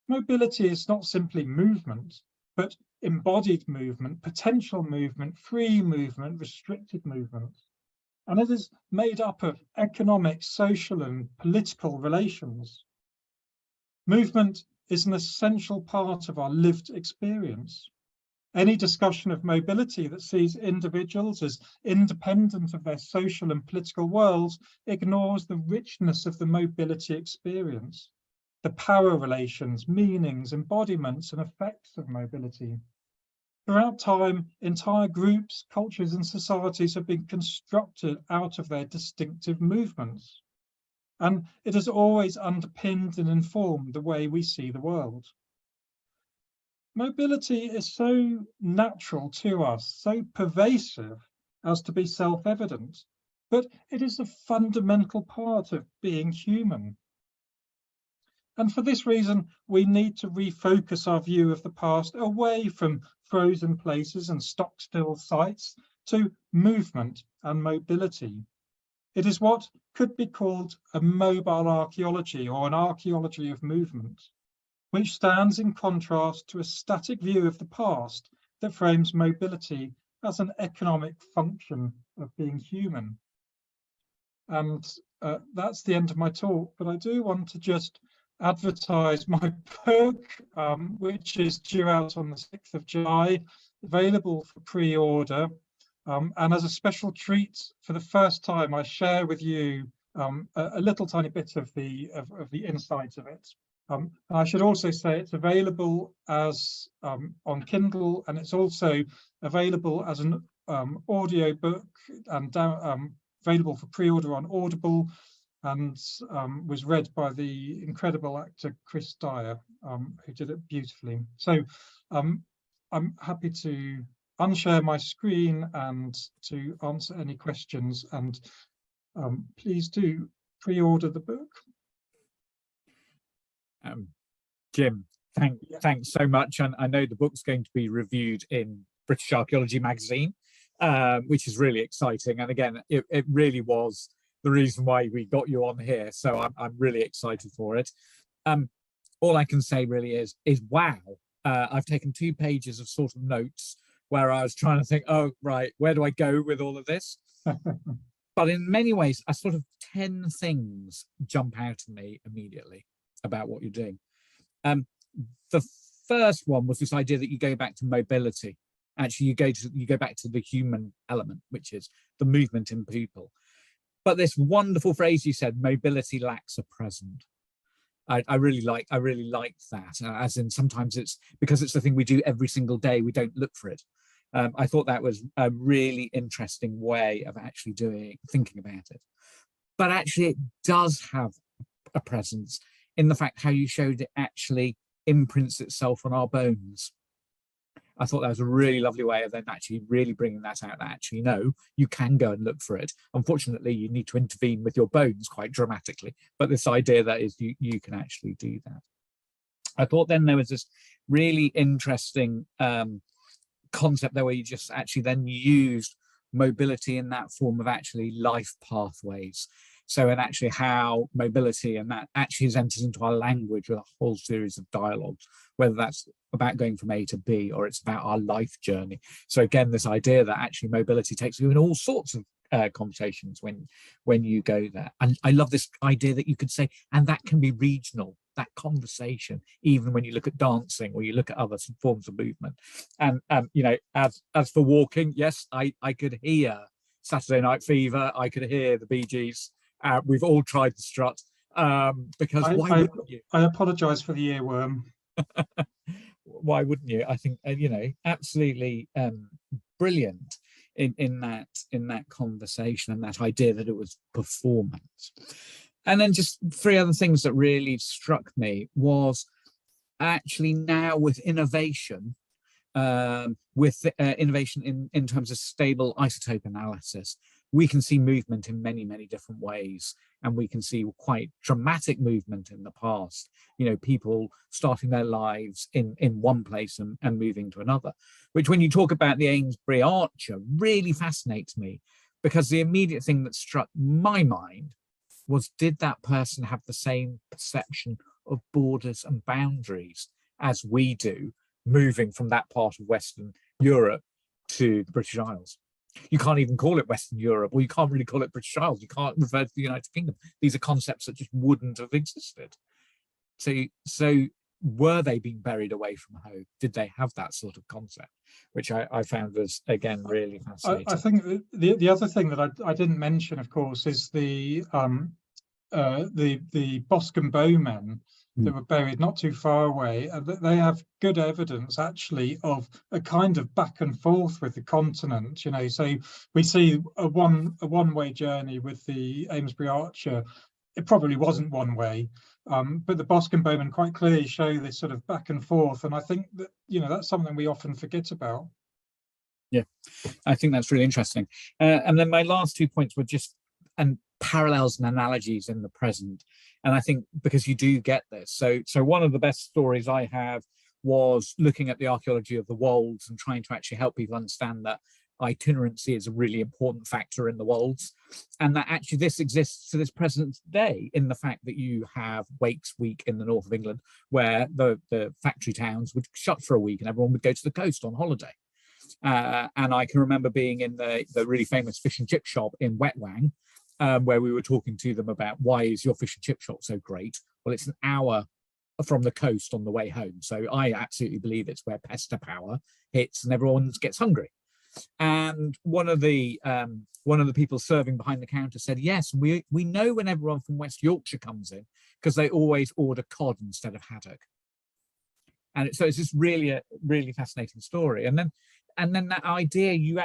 Mobility is not simply movement, but embodied movement, potential movement, free movement, restricted movement. And it is made up of economic, social and political relations. Movement is an essential part of our lived experience. Any discussion of mobility that sees individuals as independent of their social and political worlds ignores the richness of the mobility experience, the power relations, meanings, embodiments, and effects of mobility. Throughout time, entire groups, cultures, and societies have been constructed out of their distinctive movements, and it has always underpinned and informed the way we see the world. Mobility is so natural to us, so pervasive as to be self-evident, but it is a fundamental part of being human. And for this reason, we need to refocus our view of the past away from frozen places and stock-still sites to movement and mobility. It is what could be called a mobile archaeology or an archaeology of movement, which stands in contrast to a static view of the past that frames mobility as an economic function of being human. And that's the end of my talk, but I do want to just advertise my book, which is due out on the 6th of July, available for pre-order. And as a special treat, for the first time, I share with you a little tiny bit of the insight of it. I should also say it's available as on Kindle, and it's also available as an audio book and available for pre-order on Audible, and was read by the incredible actor Chris Dyer, who did it beautifully. So I'm happy to unshare my screen and to answer any questions, and please do pre-order the book. Jim, thanks so much. And I know the book's going to be reviewed in British Archaeology magazine, which is really exciting. And again, it really was the reason why we got you on here. So I'm really excited for it. All I can say really is wow. I've taken 2 pages of sort of notes where I was trying to think, oh, right, where do I go with all of this? But in many ways, a sort of 10 things jump out at me immediately about what you're doing. The first one was this idea that you go back to mobility. Actually, you go back to the human element, which is the movement in people. But this wonderful phrase you said, mobility lacks a present. I really liked that, as in sometimes it's because it's the thing we do every single day, we don't look for it. I thought that was a really interesting way of actually thinking about it. But actually it does have a presence in the fact how you showed it actually imprints itself on our bones. I thought that was a really lovely way of then actually really bringing that out, that actually, no, you can go and look for it. Unfortunately, you need to intervene with your bones quite dramatically, but this idea that is you can actually do that. I thought then there was this really interesting concept there where you just actually then used mobility in that form of actually life pathways. So, and actually how mobility and that actually has entered into our language with a whole series of dialogues, whether that's about going from A to B or it's about our life journey. So again, this idea that actually mobility takes you in all sorts of conversations when you go there. And I love this idea that you could say, and that can be regional, that conversation, even when you look at dancing or you look at other forms of movement. And you know, as for walking, yes, I could hear Saturday Night Fever, I could hear the Bee Gees. We've all tried the strut, because why wouldn't you? I apologize for the earworm. Why wouldn't you? I think you know, absolutely brilliant in that conversation, and that idea that it was performance. And then just three other things that really struck me was actually now with innovation, in terms of stable isotope analysis, we can see movement in many, many different ways. And we can see quite dramatic movement in the past, you know, people starting their lives in one place and moving to another, which when you talk about the Amesbury Archer really fascinates me, because the immediate thing that struck my mind was, did that person have the same perception of borders and boundaries as we do, moving from that part of Western Europe to the British Isles? You can't even call it Western Europe, or you can't really call it British Isles. You can't refer to the United Kingdom. These are concepts that just wouldn't have existed. So were they being buried away from home? Did they have that sort of concept? Which I found was, again, really fascinating. I think the other thing that I didn't mention, of course, is the Boscombe bowmen that were buried not too far away. They have good evidence actually of a kind of back and forth with the continent, you know. So we see a one-way journey with the Amesbury Archer. It probably wasn't one way, but the Boscombe bowmen quite clearly show this sort of back and forth, and I think that, you know, that's something we often forget about. Yeah, I think that's really interesting. And then my last 2 points were just parallels and analogies in the present. And I think because you do get this. So one of the best stories I have was looking at the archaeology of the wolds and trying to actually help people understand that itinerancy is a really important factor in the wolds, and that actually this exists to this present day, in the fact that you have Wakes Week in the north of England, where the factory towns would shut for a week and everyone would go to the coast on holiday. And I can remember being in the really famous fish and chip shop in Wetwang, where we were talking to them about, why is your fish and chip shop so great? Well, it's an hour from the coast on the way home. So I absolutely believe it's where pesta power hits and everyone gets hungry. And one of the people serving behind the counter said, yes, we know when everyone from West Yorkshire comes in, because they always order cod instead of haddock. And so it's just really a really fascinating story. And then that idea, you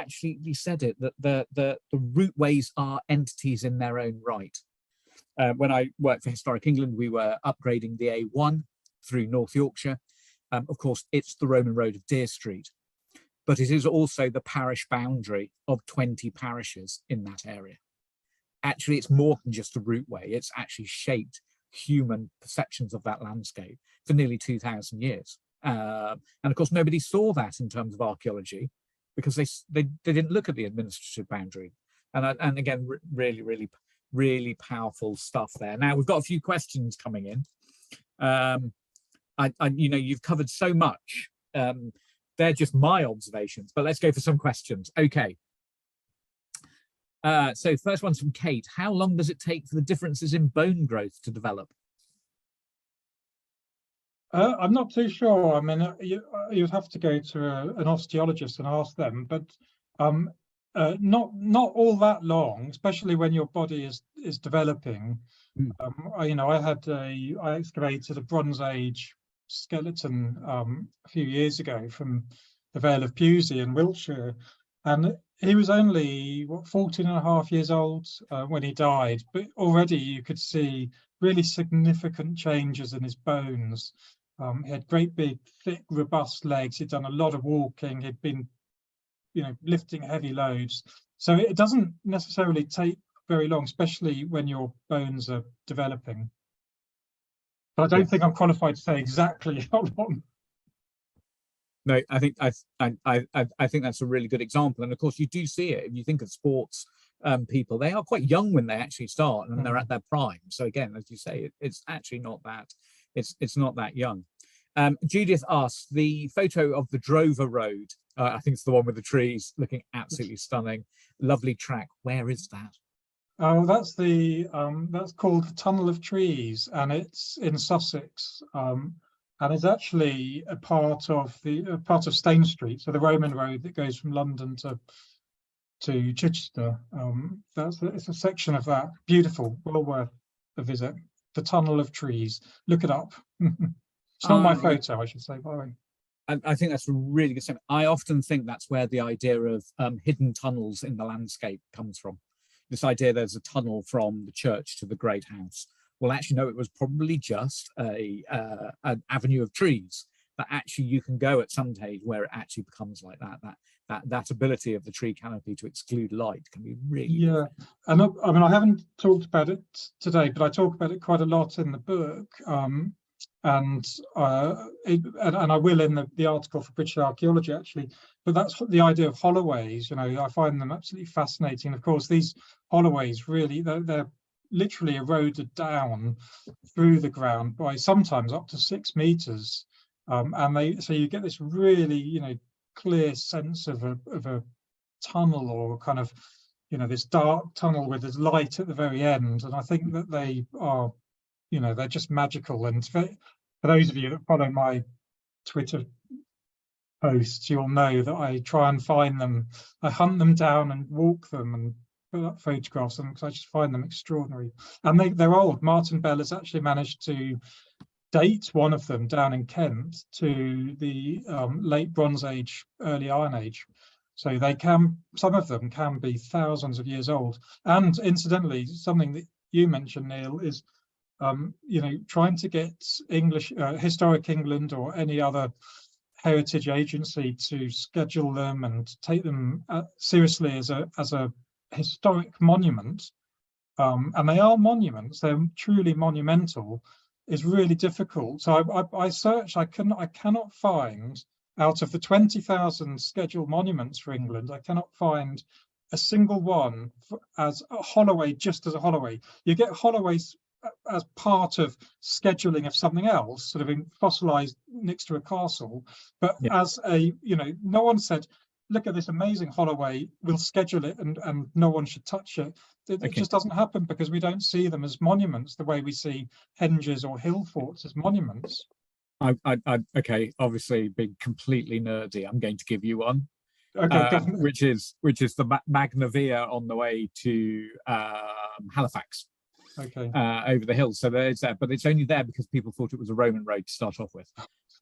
said it, that the routeways are entities in their own right. When I worked for Historic England, we were upgrading the A1 through North Yorkshire. Of course, it's the Roman road of Deer Street, but it is also the parish boundary of 20 parishes in that area. Actually, it's more than just a routeway. It's actually shaped human perceptions of that landscape for nearly 2,000 years. And of course, nobody saw that in terms of archaeology, because they didn't look at the administrative boundary. And again, really powerful stuff there. Now we've got a few questions coming in. You know, you've covered so much. They're just my observations, but let's go for some questions. Okay. So first one's from Kate. How long does it take for the differences in bone growth to develop? I'm not too sure. I mean, you'd have to go to an osteologist and ask them, but not all that long, especially when your body is developing. You know, I excavated a Bronze Age skeleton a few years ago from the Vale of Pewsey in Wiltshire, and he was only 14 and a half years old when he died, but already you could see really significant changes in his bones. He had great big thick robust legs. He'd done a lot of walking. He'd been, you know, lifting heavy loads. So it doesn't necessarily take very long, especially when your bones are developing. But I don't think I'm qualified to say exactly how long. No, I think that's a really good example. And of course, you do see it if you think of sports people. They are quite young when they actually start, and they're at their prime. So again, as you say, it's actually not that it's not that young. Judith asks, the photo of the Drover Road, I think it's the one with the trees, looking absolutely stunning. Lovely track. Where is that? Oh, that's called the Tunnel of Trees, and it's in Sussex. And it's actually a part of Stane Street, so the Roman road that goes from London to Chichester. It's a section of that. Beautiful, well worth a visit. The Tunnel of Trees. Look it up. It's not my photo, I should say, by the way. I think that's a really good statement. I often think that's where the idea of hidden tunnels in the landscape comes from. This idea there's a tunnel from the church to the great house. Well, actually, no, it was probably just an avenue of trees that actually you can go at some stage where it actually becomes like that. That ability of the tree canopy to exclude light can be really different. And I mean, I haven't talked about it today, but I talk about it quite a lot in the book. And I will in the article for British Archaeology, actually. But that's the idea of holloways. You know, I find them absolutely fascinating. Of course, these holloways really they're literally eroded down through the ground by sometimes up to 6 meters, and so you get this really clear sense of a tunnel, or kind of this dark tunnel with this light at the very end. And I think that they are they're just magical. And for those of you that follow my Twitter posts, you'll know that I try and find them. I hunt them down and walk them and put up photographs of them because I just find them extraordinary. And they're old. Martin Bell has actually managed to date one of them down in Kent to the late Bronze Age, early Iron Age. So some of them can be thousands of years old. And incidentally, something that you mentioned, Neil, is trying to get Historic England or any other heritage agency to schedule them and take them seriously as a historic monument, and they are monuments, they're truly monumental, is really difficult. So I searched, I cannot find, out of the 20,000 scheduled monuments for England, I cannot find a single one as a Holloway, just as a Holloway. You get Holloways as part of scheduling of something else, sort of in fossilized next to a castle, but as no one said, look at this amazing Holloway, we'll schedule it and no one should touch it. It just doesn't happen because we don't see them as monuments the way we see henges or hill forts as monuments. Okay, obviously being completely nerdy, I'm going to give you one. Okay, which is the Magna Via on the way to Halifax. Okay. Over the hills, so there's that, but it's only there because people thought it was a Roman road to start off with.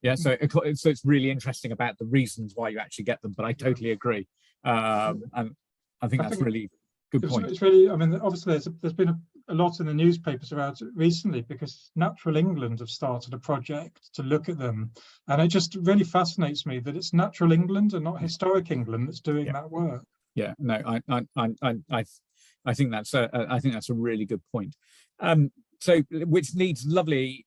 Yeah, so it's really interesting about the reasons why you actually get them. But I totally agree, and I think that's really good point. It's really, I mean, obviously there's been a lot in the newspapers about it recently because Natural England have started a project to look at them, and it just really fascinates me that it's Natural England and not Historic England that's doing that work. Yeah, no, I think that's a really good point. So, which leads lovely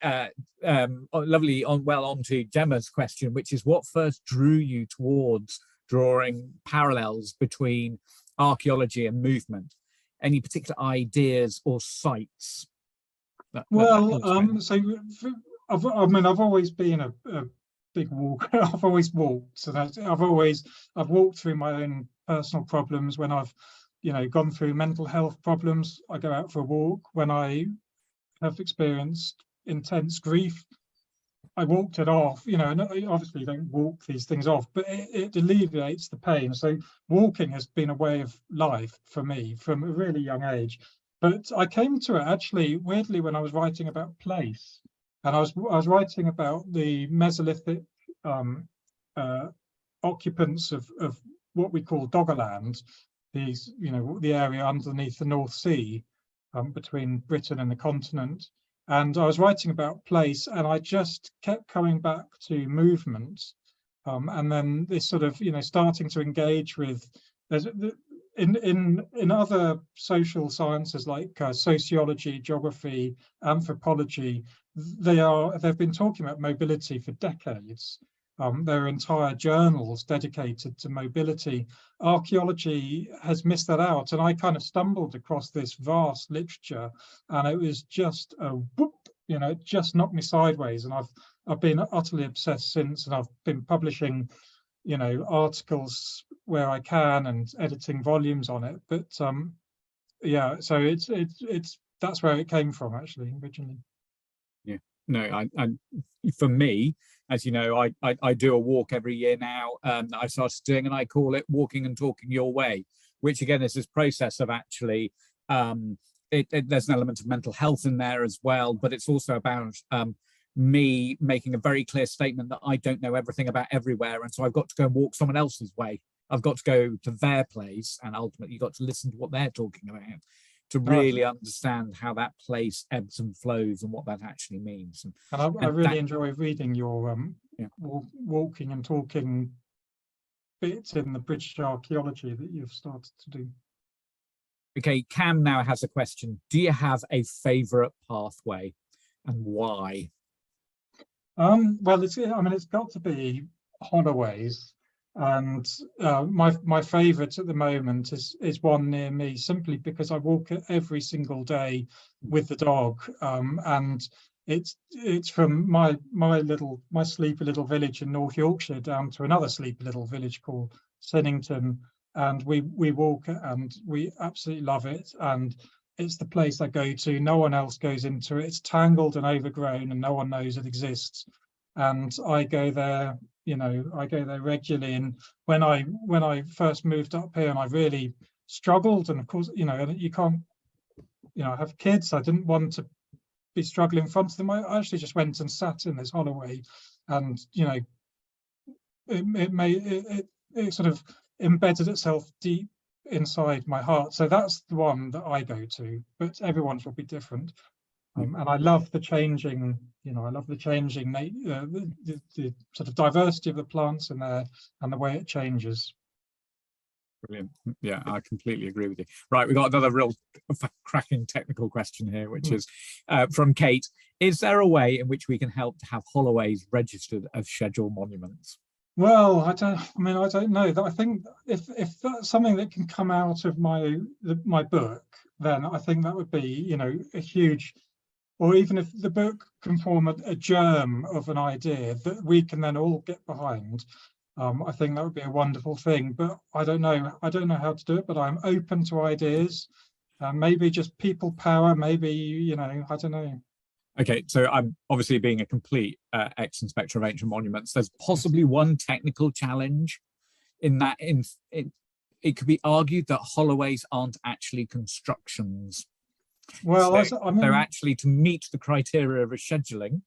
onto Gemma's question, which is what first drew you towards drawing parallels between archaeology and movement? Any particular ideas or sites? So I've always been a big walker. I've always walked, so I've walked through my own personal problems. When I've gone through mental health problems, I go out for a walk. When I have experienced intense grief, I walked it off. And obviously you don't walk these things off, but it alleviates the pain. So walking has been a way of life for me from a really young age. But I came to it actually weirdly when I was writing about place, and I was writing about the Mesolithic occupants of what we call Doggerland. These, the area underneath the North Sea, between Britain and the continent. And I was writing about place, and I just kept coming back to movement, and then this sort of, starting to engage with. In other social sciences like sociology, geography, anthropology, they've been talking about mobility for decades. There are entire journals dedicated to mobility. Archaeology has missed that out, and I kind of stumbled across this vast literature, and it was just a whoop, you know, it just knocked me sideways. And I've been utterly obsessed since, and I've been publishing, you know, articles where I can and editing volumes on it. But yeah, so it's that's where it came from actually originally. Yeah, no, I for me, as you know, I do a walk every year now that I started doing, and I call it walking and talking your way, which again is this process of actually there's an element of mental health in there as well, but it's also about me making a very clear statement that I don't know everything about everywhere, and so I've got to go and walk someone else's way. I've got to go to their place, and ultimately you've got to listen to what they're talking about to really understand how that place ebbs and flows and what that actually means. And I really enjoy reading your walking and talking bits in the British Archaeology that you've started to do. Okay, Cam now has a question. Do you have a favourite pathway and why? Well, it's got to be Holloway's, and my favourite at the moment is one near me, simply because I walk it every single day with the dog, and it's from my sleepy little village in North Yorkshire down to another sleepy little village called Sennington, and we walk it and we absolutely love it, and it's the place I go to. No one else goes into it. It's tangled and overgrown and no one knows it exists, and I go there, you know, I go there regularly. And when I first moved up here and I really struggled, and of course, you know, you can't, you know, I have kids, I didn't want to be struggling in front of them. I actually just went and sat in this Holloway, and you know, it sort of embedded itself deep inside my heart. So that's the one that I go to, but everyone's will be different. And I love the changing, you know, I love the changing, the sort of diversity of the plants in there and the way it changes. Brilliant. Yeah, I completely agree with you. Right, we've got another real cracking technical question here, which is from Kate. Is there a way in which we can help to have Holloways registered as scheduled monuments? Well, I don't know. I think if that's something that can come out of my book, then I think that would be, you know, a huge, or even if the book can form a germ of an idea that we can then all get behind, I think that would be a wonderful thing. But I don't know how to do it, but I'm open to ideas. Maybe just people power, maybe, you know, I don't know. Okay, so I'm obviously being a complete ex-inspector of ancient monuments. There's possibly one technical challenge in that it could be argued that Holloways aren't actually constructions. Well, so they're actually to meet the criteria of rescheduling.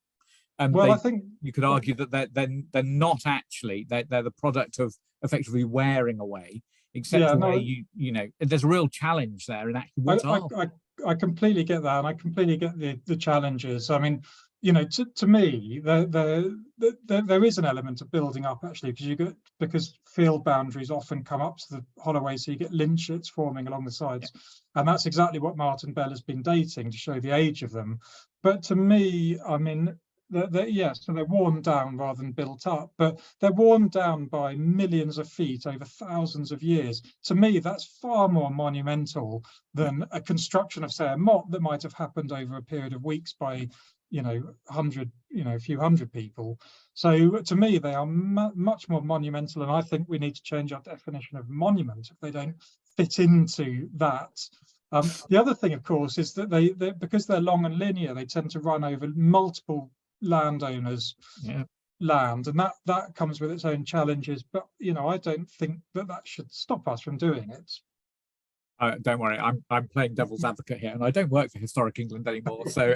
And well, I think you could argue that they're not actually, they're the product of effectively wearing away, except where you know, there's a real challenge there in actually what are. I completely get that, and I completely get the challenges. I mean, you know, to me, there is an element of building up actually, because field boundaries often come up to the Holloway, so you get lynchets forming along the sides, and that's exactly what Martin Bell has been dating to show the age of them. But to me, I mean, so they're worn down rather than built up, but they're worn down by millions of feet over thousands of years. To me, that's far more monumental than a construction of, say, a motte that might have happened over a period of weeks by, you know, a few hundred people. So to me, they are much more monumental, and I think we need to change our definition of monument if they don't fit into that. The other thing, of course, is that they because they're long and linear, they tend to run over multiple landowners' land, and that comes with its own challenges. But you know, I don't think that should stop us from doing it. Don't worry, I'm playing devil's advocate here, and I don't work for Historic England anymore, so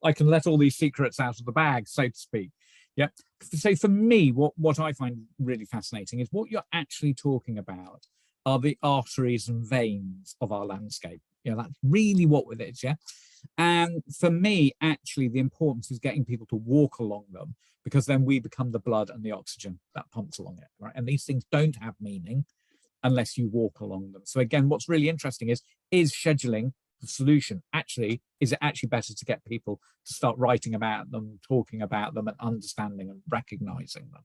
I can let all these secrets out of the bag, so to speak. Yeah. So for me, what I find really fascinating is what you're actually talking about are the arteries and veins of our landscape. You know, that's really what it is, yeah. And for me, actually, the importance is getting people to walk along them, because then we become the blood and the oxygen that pumps along it, right? And these things don't have meaning unless you walk along them. So again, what's really interesting is scheduling the solution? Actually, is it actually better to get people to start writing about them, talking about them, and understanding and recognizing them?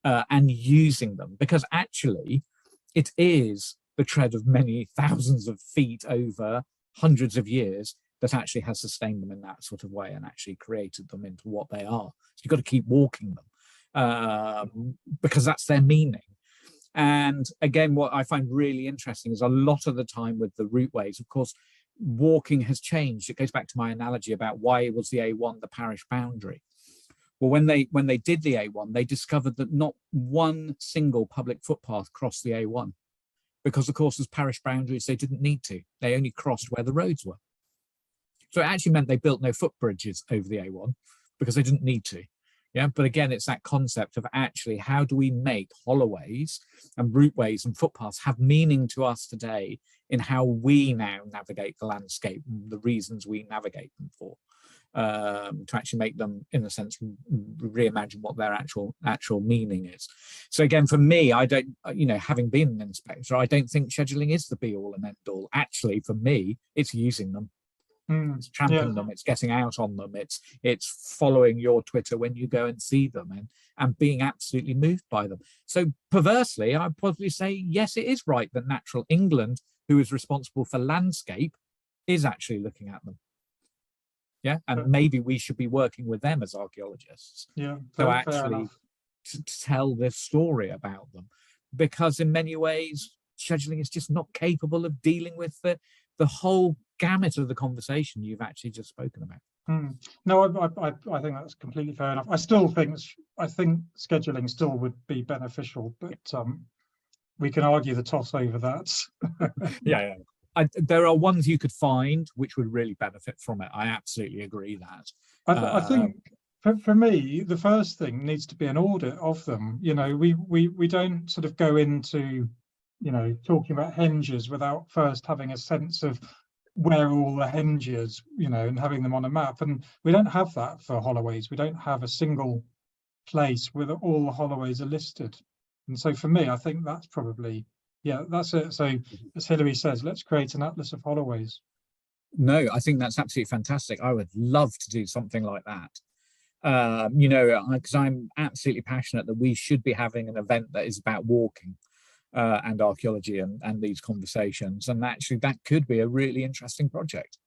and using them, because actually it is the tread of many thousands of feet over hundreds of years that actually has sustained them in that sort of way and actually created them into what they are. So you've got to keep walking them because that's their meaning. And again, what I find really interesting is a lot of the time with the routeways, of course, walking has changed. It goes back to my analogy about why was the A1 the parish boundary. Well, when they did the A1, they discovered that not one single public footpath crossed the A1 because, of course, as parish boundaries, they didn't need to. They only crossed where the roads were. So it actually meant they built no footbridges over the A1 because they didn't need to. Yeah, but again, it's that concept of actually how do we make holoways and routeways and footpaths have meaning to us today in how we now navigate the landscape and the reasons we navigate them for, to actually make them, in a sense, reimagine what their actual meaning is. So again, for me, I don't, having been an inspector, I don't think scheduling is the be all and end all. Actually, for me, it's using them. It's tramping them, it's getting out on them, it's following your Twitter when you go and see them and being absolutely moved by them. So perversely, I'd probably say, yes, it is right that Natural England, who is responsible for landscape, is actually looking at them. Yeah, and maybe we should be working with them as archaeologists. Yeah, so actually to tell this story about them, because in many ways, scheduling is just not capable of dealing with the whole gamut of the conversation you've actually just spoken about. No, I think that's completely fair enough. I think scheduling still would be beneficial, but we can argue the toss over that. Yeah. There are ones you could find which would really benefit from it. I absolutely agree that. I think for me, the first thing needs to be an audit of them. We don't sort of go into talking about henges without first having a sense of where all the henges, and having them on a map. And we don't have that for holoways. We don't have a single place where all the holoways are listed. And so for me, I think that's probably, that's it. So as Hilary says, let's create an atlas of holoways. No, I think that's absolutely fantastic. I would love to do something like that. Because I'm absolutely passionate that we should be having an event that is about walking. And archaeology and these conversations, and actually that could be a really interesting project.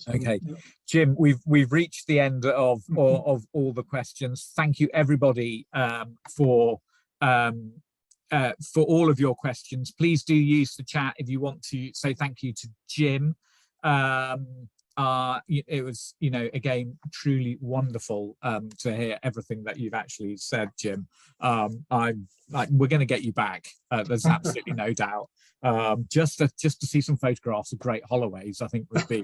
Okay, Jim, we've reached the end of all the questions. Thank you everybody for all of your questions. Please do use the chat if you want to say thank you to Jim. It was, again, truly wonderful to hear everything that you've actually said, Jim. We're going to get you back. There's absolutely no doubt. Just to see some photographs of great holoways, I think would be,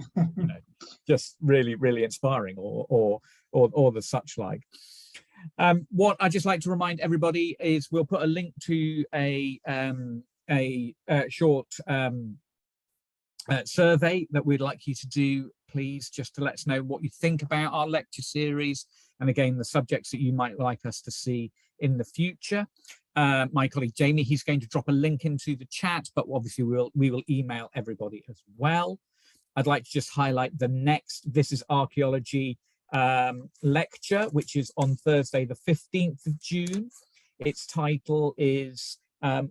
just really, really inspiring, or the such like. What I'd just like to remind everybody is we'll put a link to a short survey that we'd like you to do, please, just to let us know what you think about our lecture series, and again the subjects that you might like us to see in the future. My colleague Jamie, he's going to drop a link into the chat, but obviously we will email everybody as well. I'd like to just highlight the next This is Archaeology lecture, which is on Thursday the 15th of June. Its title is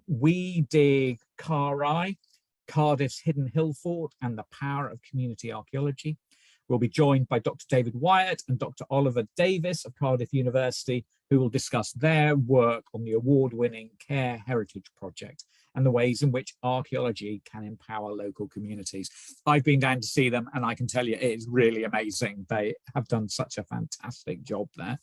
We Dig Carrai, Cardiff's Hidden Hill Fort and the Power of Community Archaeology. We'll be joined by Dr. David Wyatt and Dr. Oliver Davis of Cardiff University, who will discuss their work on the award-winning Care Heritage Project and the ways in which archaeology can empower local communities. I've been down to see them, and I can tell you it is really amazing. They have done such a fantastic job there.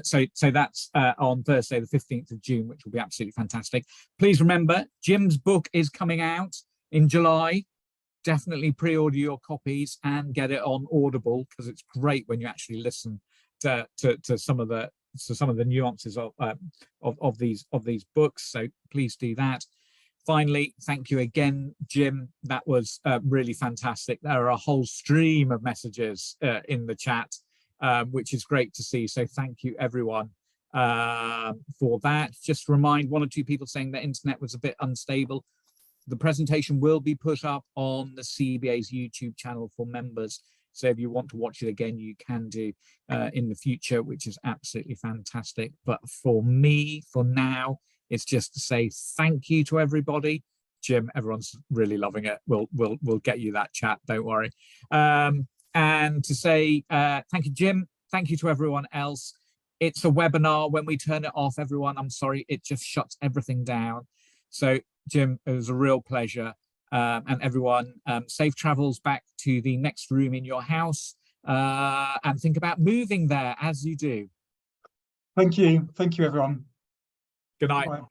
So that's on Thursday, the 15th of June, which will be absolutely fantastic. Please remember, Jim's book is coming out in July. Definitely pre-order your copies and get it on Audible, because it's great when you actually listen to some of the nuances of these books. So please do that. Finally, thank you again, Jim. That was really fantastic. There are a whole stream of messages in the chat, which is great to see. So thank you, everyone, for that. Just remind one or two people saying the internet was a bit unstable. The presentation will be put up on the CBA's YouTube channel for members So if you want to watch it again, you can do in the future, which is absolutely fantastic. But for me, for now, it's just to say thank you to everybody. Jim, everyone's really loving it. We'll get you that chat, don't worry. And to say thank you, Jim. Thank you to everyone else. It's a webinar. When we turn it off, everyone, I'm sorry, it just shuts everything down. So Jim, it was a real pleasure. And everyone, safe travels back to the next room in your house, and think about moving there as you do. Thank you. Thank you, everyone. Good night. Bye.